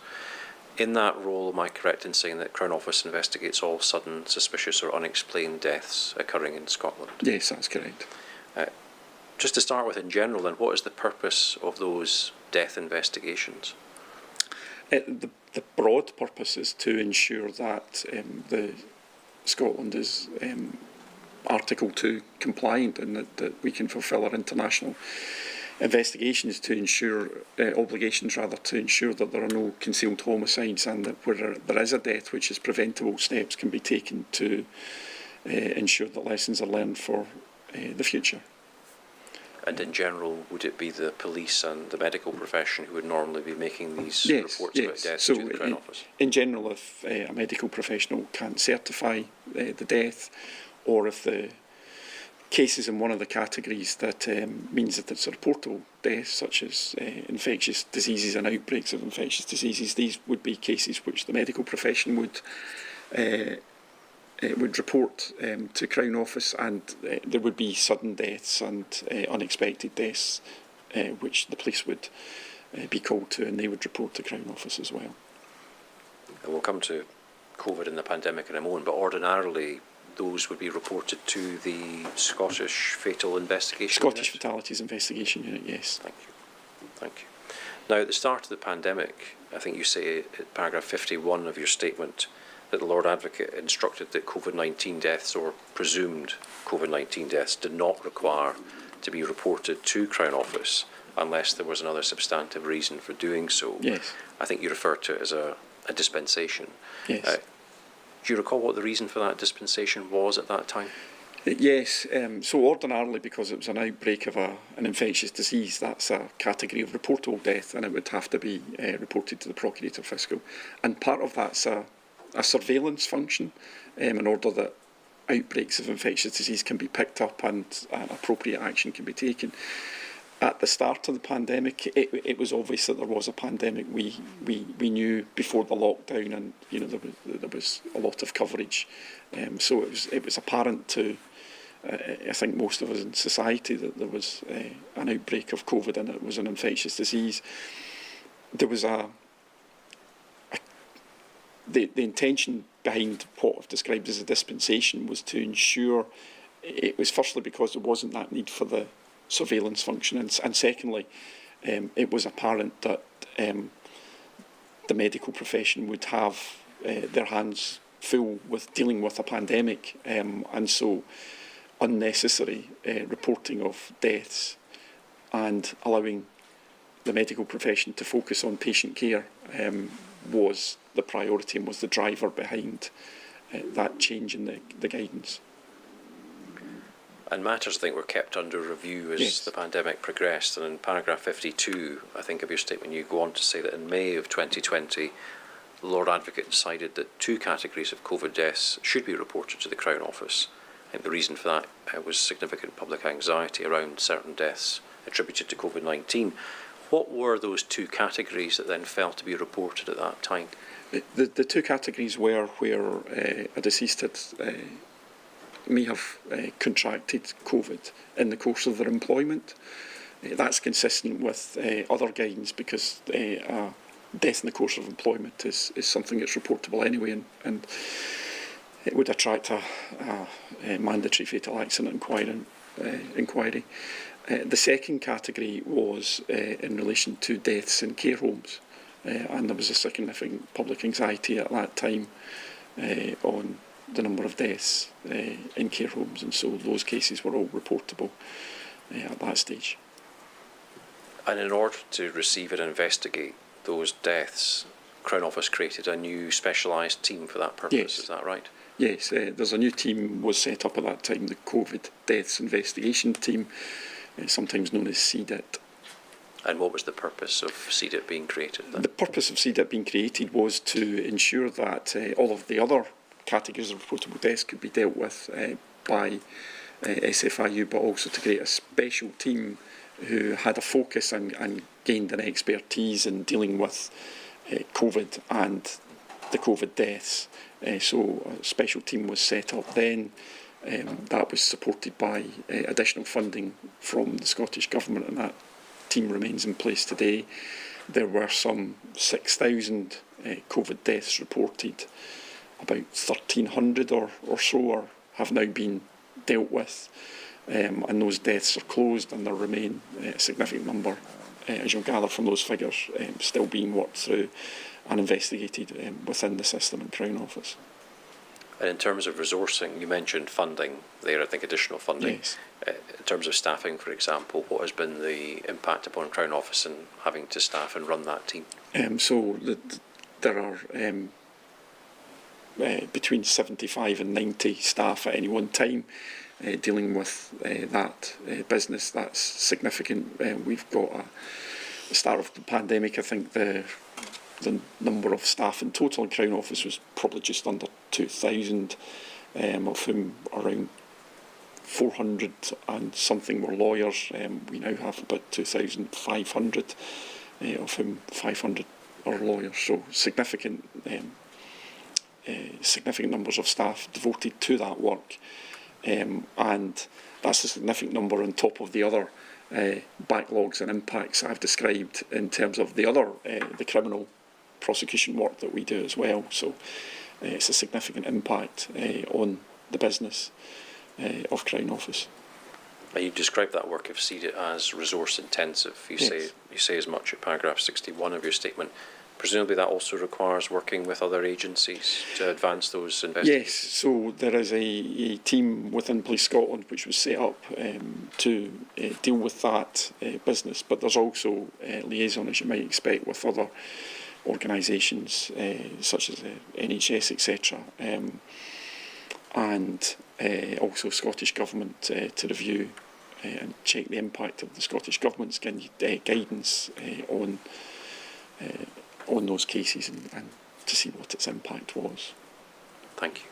In that role, am I correct in saying that Crown Office investigates all sudden, suspicious or unexplained deaths occurring in Scotland? Yes, that's correct. Just to start with, in general, then, what is the purpose of those death investigations? The broad purpose is to ensure that Scotland is Article 2 compliant, and that we can fulfil our international investigations to ensure, obligations rather, to ensure that there are no concealed homicides, and that where there is a death which is preventable, steps can be taken to ensure that lessons are learned for the future. And in general, would it be the police and the medical profession who would normally be making these reports about deaths so to the Crown Office? In general, if a medical professional can't certify the death, or if the case is in one of the categories that means that it's a reportable death, such as infectious diseases and outbreaks of infectious diseases, these would be cases which the medical profession would report to Crown Office, and there would be sudden deaths and unexpected deaths which the police would be called to, and they would report to Crown Office as well. And we'll come to COVID and the pandemic in a moment, but ordinarily those would be reported to the Scottish Fatal Investigation Unit? Scottish Fatalities Investigation Unit, yes. Thank you. Thank you. Now, at the start of the pandemic, I think you say in paragraph 51 of your statement that the Lord Advocate instructed that COVID-19 deaths or presumed COVID-19 deaths did not require to be reported to Crown Office unless there was another substantive reason for doing so. Yes. I think you referred to it as a dispensation. Yes. Do you recall what the reason for that dispensation was at that time? Yes, so ordinarily, because it was an outbreak of an infectious disease, that's a category of reportable death, and it would have to be reported to the Procurator Fiscal. And part of that's a surveillance function in order that outbreaks of infectious disease can be picked up and appropriate action can be taken. At the start of the pandemic, it was obvious that there was a pandemic. We knew before the lockdown, and there was a lot of coverage. So it was apparent to I think most of us in society that there was an outbreak of COVID and it was an infectious disease. There was the intention behind what I've described as a dispensation was to ensure it was firstly because there wasn't that need for the surveillance function, and secondly, it was apparent that the medical profession would have their hands full with dealing with a pandemic, and so unnecessary reporting of deaths and allowing the medical profession to focus on patient care was the priority and was the driver behind that change in the guidance. And matters, I think, were kept under review as the pandemic progressed. And in paragraph 52, I think, of your statement, you go on to say that in May of 2020, the Lord Advocate decided that 2 categories of COVID deaths should be reported to the Crown Office. I think the reason for that was significant public anxiety around certain deaths attributed to COVID-19. What were those 2 categories that then failed to be reported at that time? The 2 categories were where a deceased had may have contracted COVID in the course of their employment. That's consistent with other guidance, because death in the course of employment is something that's reportable anyway, and it would attract a mandatory fatal accident inquiry. The second category was in relation to deaths in care homes, and there was a significant public anxiety at that time on the number of deaths in care homes, and so those cases were all reportable at that stage. And in order to receive and investigate those deaths, Crown Office created a new specialised team for that purpose, Yes. Is that right? Yes, there's a new team was set up at that time, the COVID Deaths Investigation Team, sometimes known as CDIT. And what was the purpose of CDIT being created then? The purpose of CDIT being created was to ensure that all of the other categories of reportable deaths could be dealt with by SFIU, but also to create a special team who had a focus and gained an expertise in dealing with COVID and the COVID deaths. So a special team was set up then. That was supported by additional funding from the Scottish Government, and that team remains in place today. There were some 6,000 COVID deaths reported. About 1,300 or so have now been dealt with, and those deaths are closed, and there remain a significant number, as you'll gather from those figures, still being worked through and investigated within the system and Crown Office. And in terms of resourcing, you mentioned funding there, I think additional funding. Yes. In terms of staffing, for example, what has been the impact upon Crown Office in having to staff and run that team? So there are between 75 and 90 staff at any one time dealing with that business. That's significant. We've got at the start of the pandemic, I think the number of staff in total in Crown Office was probably just under 2,000, of whom around 400 and something were lawyers. We now have about 2,500, of whom 500 are lawyers. So significant numbers of staff devoted to that work. And that's a significant number on top of the other backlogs and impacts I've described in terms of the criminal prosecution work that we do as well. So it's a significant impact on the business of Crown Office. You describe that work of CEDIT as resource intensive. You say as much at paragraph 61 of your statement. Presumably that also requires working with other agencies to advance those investigations? Yes, so there is a team within Police Scotland which was set up to deal with that business, but there's also liaison, as you might expect, with other organisations such as NHS, etc., and also Scottish Government to review and check the impact of the Scottish Government's guidance on those cases and to see what its impact was. Thank you.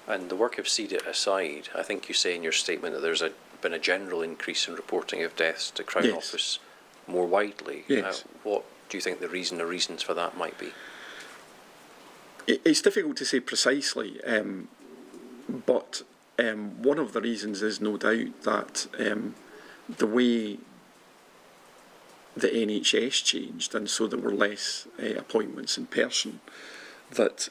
And the work of CEDIT aside, I think you say in your statement that there's been a general increase in reporting of deaths to Crown Office more widely. Yes. What do you think the reasons for that might be? It's difficult to say precisely, but one of the reasons is no doubt that the way the NHS changed, and so there were less appointments in person, that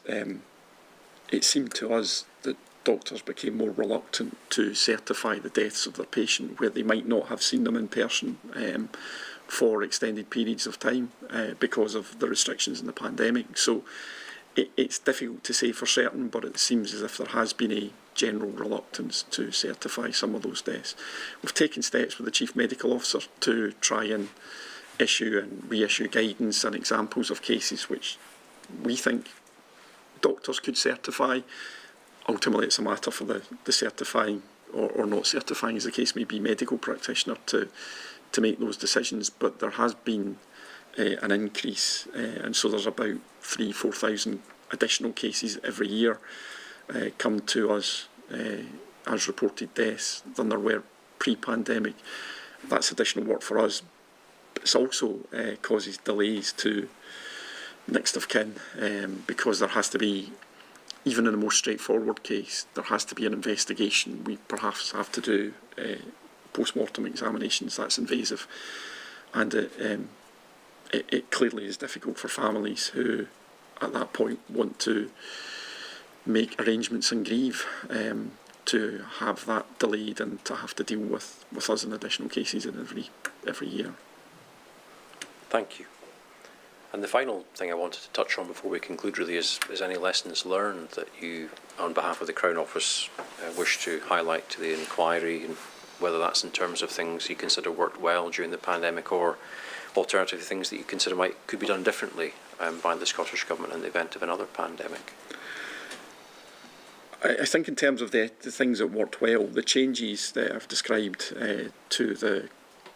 it seemed to us that doctors became more reluctant to certify the deaths of their patient where they might not have seen them in person for extended periods of time because of the restrictions in the pandemic. So it's difficult to say for certain, but it seems as if there has been a general reluctance to certify some of those deaths. We've taken steps with the Chief Medical Officer to try and issue and reissue guidance and examples of cases which we think doctors could certify. Ultimately, it's a matter for the certifying or not certifying, as the case may be, medical practitioner to make those decisions. But there has been an increase, and so there's about 3,000-4,000 additional cases every year come to us as reported deaths than there were pre-pandemic. That's additional work for us. It also causes delays to next of kin because there has to be, even in a more straightforward case, there has to be an investigation. We perhaps have to do post-mortem examinations. That's invasive, and it clearly is difficult for families who at that point want to make arrangements and grieve to have that delayed and to have to deal with us in additional cases in every year. Thank you. And the final thing I wanted to touch on before we conclude really is any lessons learned that you, on behalf of the Crown Office, wish to highlight to the inquiry, and whether that's in terms of things you consider worked well during the pandemic or alternative things that you consider could be done differently by the Scottish Government in the event of another pandemic. I think in terms of the things that worked well, the changes that I've described to the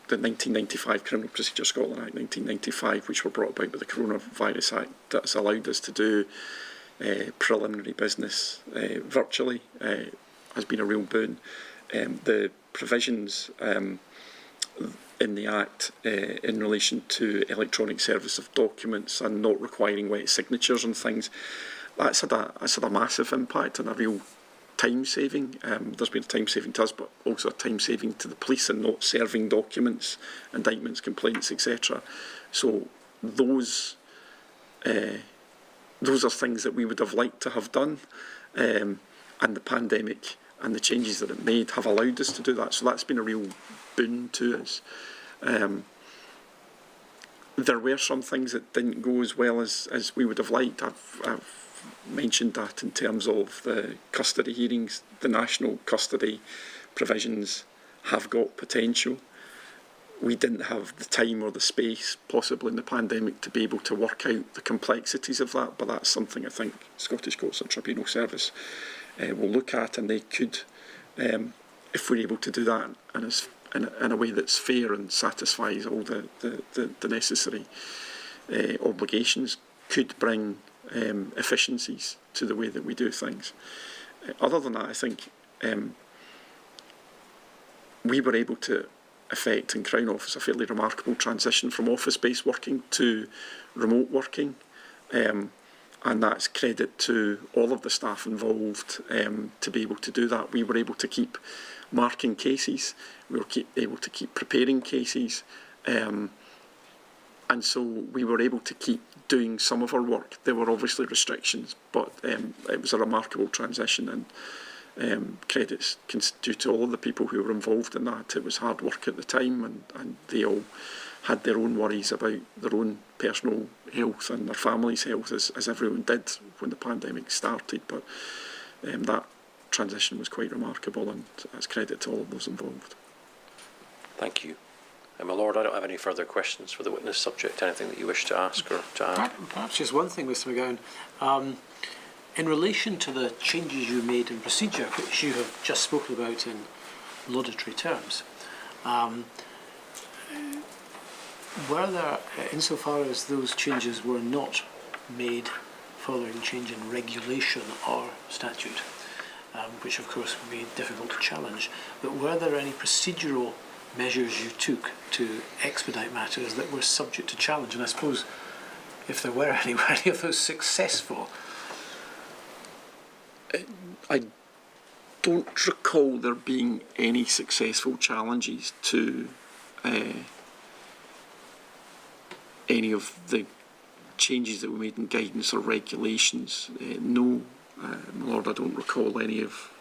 1995 Criminal Procedure Scotland Act 1995, which were brought about by the Coronavirus Act, that's allowed us to do preliminary business virtually, has been a real boon. The provisions in the Act in relation to electronic service of documents and not requiring wet signatures and things, that's had a massive impact and a real time saving. There's been a time saving to us, but also a time saving to the police in not serving documents, indictments, complaints, etc. So those are things that we would have liked to have done, and the pandemic and the changes that it made have allowed us to do that. So that's been a real boon to us. There were some things that didn't go as well as we would have liked. I've mentioned that in terms of the custody hearings. The national custody provisions have got potential. we didn't have the time or the space, possibly in the pandemic, to be able to work out the complexities of that. But that's something I think Scottish Courts and Tribunal Service will look at, and they could, if we're able to do that in a way that's fair and satisfies all the necessary obligations, could bring efficiencies to the way that we do things. Other than that, I think we were able to effect in Crown Office a fairly remarkable transition from office-based working to remote working, and that's credit to all of the staff involved to be able to do that. We were able to keep marking cases, we were able to keep preparing cases, and so we were able to keep doing some of our work. There were obviously restrictions, but it was a remarkable transition, and credits due to all of the people who were involved in that. It was hard work at the time, and they all had their own worries about their own personal health and their family's health, as everyone did when the pandemic started. But that transition was quite remarkable, and that's credit to all of those involved. Thank you. My Lord, I don't have any further questions for the witness subject. Anything that you wish to ask or to add? Perhaps just one thing, Mr. McGowan. In relation to the changes you made in procedure, which you have just spoken about in laudatory terms, were there, insofar as those changes were not made following change in regulation or statute, which of course would be difficult to challenge, but were there any procedural measures you took to expedite matters that were subject to challenge? And I suppose, if there were any, were any of those successful? I don't recall there being any successful challenges to any of the changes that were made in guidance or regulations. No, my Lord, I don't recall any of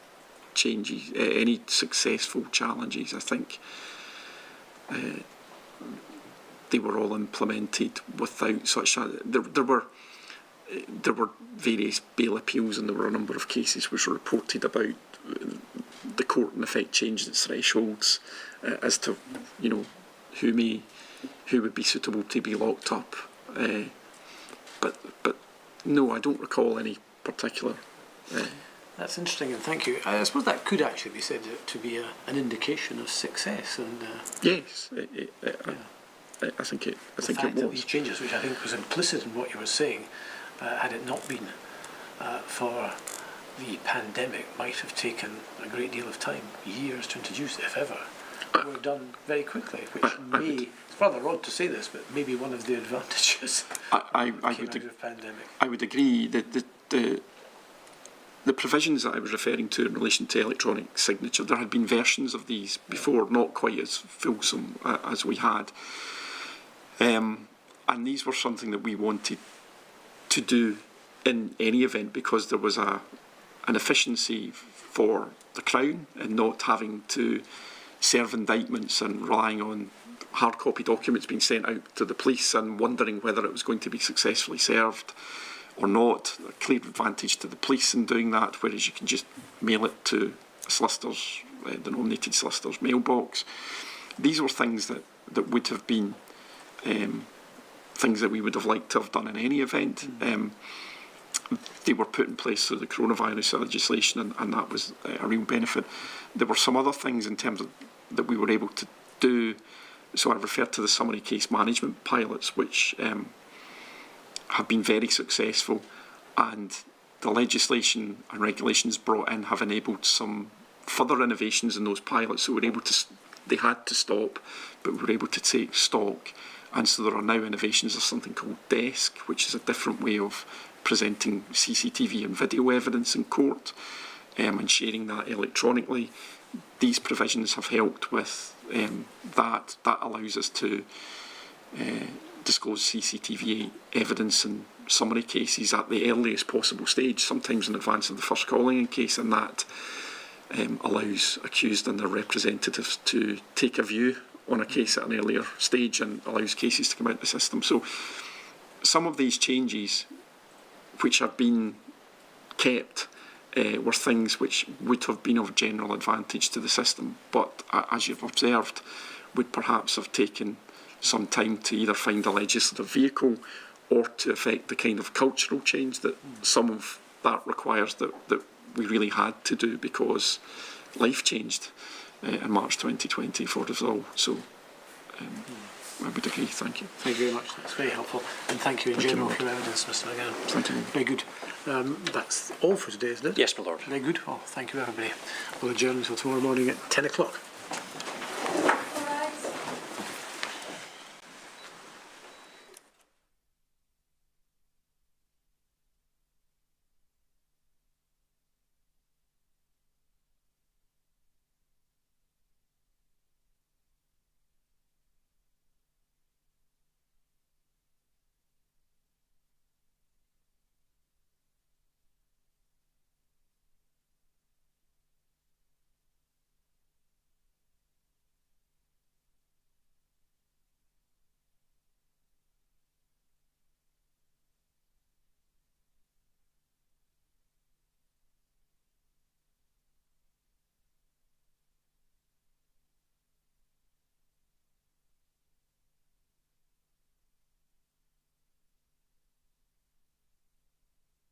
changes, any successful challenges. I think they were all implemented without such. There were various bail appeals, and there were a number of cases which were reported about the court in effect changed its thresholds as to, you know, who would be suitable to be locked up. But no, I don't recall any particular. That's interesting, and thank you. I suppose that could actually be said to be an indication of success. And yes, I think it. I think it was. That these changes, which I think was implicit in what you were saying, had it not been for the pandemic, might have taken a great deal of time, years to introduce, if ever. Were done very quickly, which it's rather odd to say this, but maybe one of the advantages of pandemic. I would agree that the provisions that I was referring to in relation to electronic signature, there had been versions of these before, not quite as fulsome as we had. And these were something that we wanted to do in any event, because there was an efficiency for the Crown in not having to serve indictments and relying on hard copy documents being sent out to the police and wondering whether it was going to be successfully served or not. A clear advantage to the police in doing that, whereas you can just mail it to a solicitor's, the nominated solicitor's mailbox. These were things that would have been things that we would have liked to have done in any event. They were put in place through the coronavirus legislation, and that was a real benefit. There were some other things in terms of that we were able to do. So I referred to the summary case management pilots, which have been very successful, and the legislation and regulations brought in have enabled some further innovations in those pilots. So we're able to, they had to stop, but we were able to take stock. And so there are now innovations of something called DESK, which is a different way of presenting CCTV and video evidence in court, and sharing that electronically. These provisions have helped with that. That allows us to disclose CCTV evidence in summary cases at the earliest possible stage, sometimes in advance of the first calling in case, and that allows accused and their representatives to take a view on a case at an earlier stage and allows cases to come out of the system. So some of these changes which have been kept were things which would have been of general advantage to the system, but as you've observed, would perhaps have taken some time to either find a legislative vehicle or to effect the kind of cultural change that some of that requires that we really had to do because life changed in March 2020 for us all. So I would agree. Thank you. Thank you very much. That's very helpful. And thank you in general for your evidence, Mr. McGowan. Thank you. Very good. That's all for today, isn't it? Yes, my lord. Very good. Well, thank you, everybody. We'll adjourn until tomorrow morning at 10 o'clock.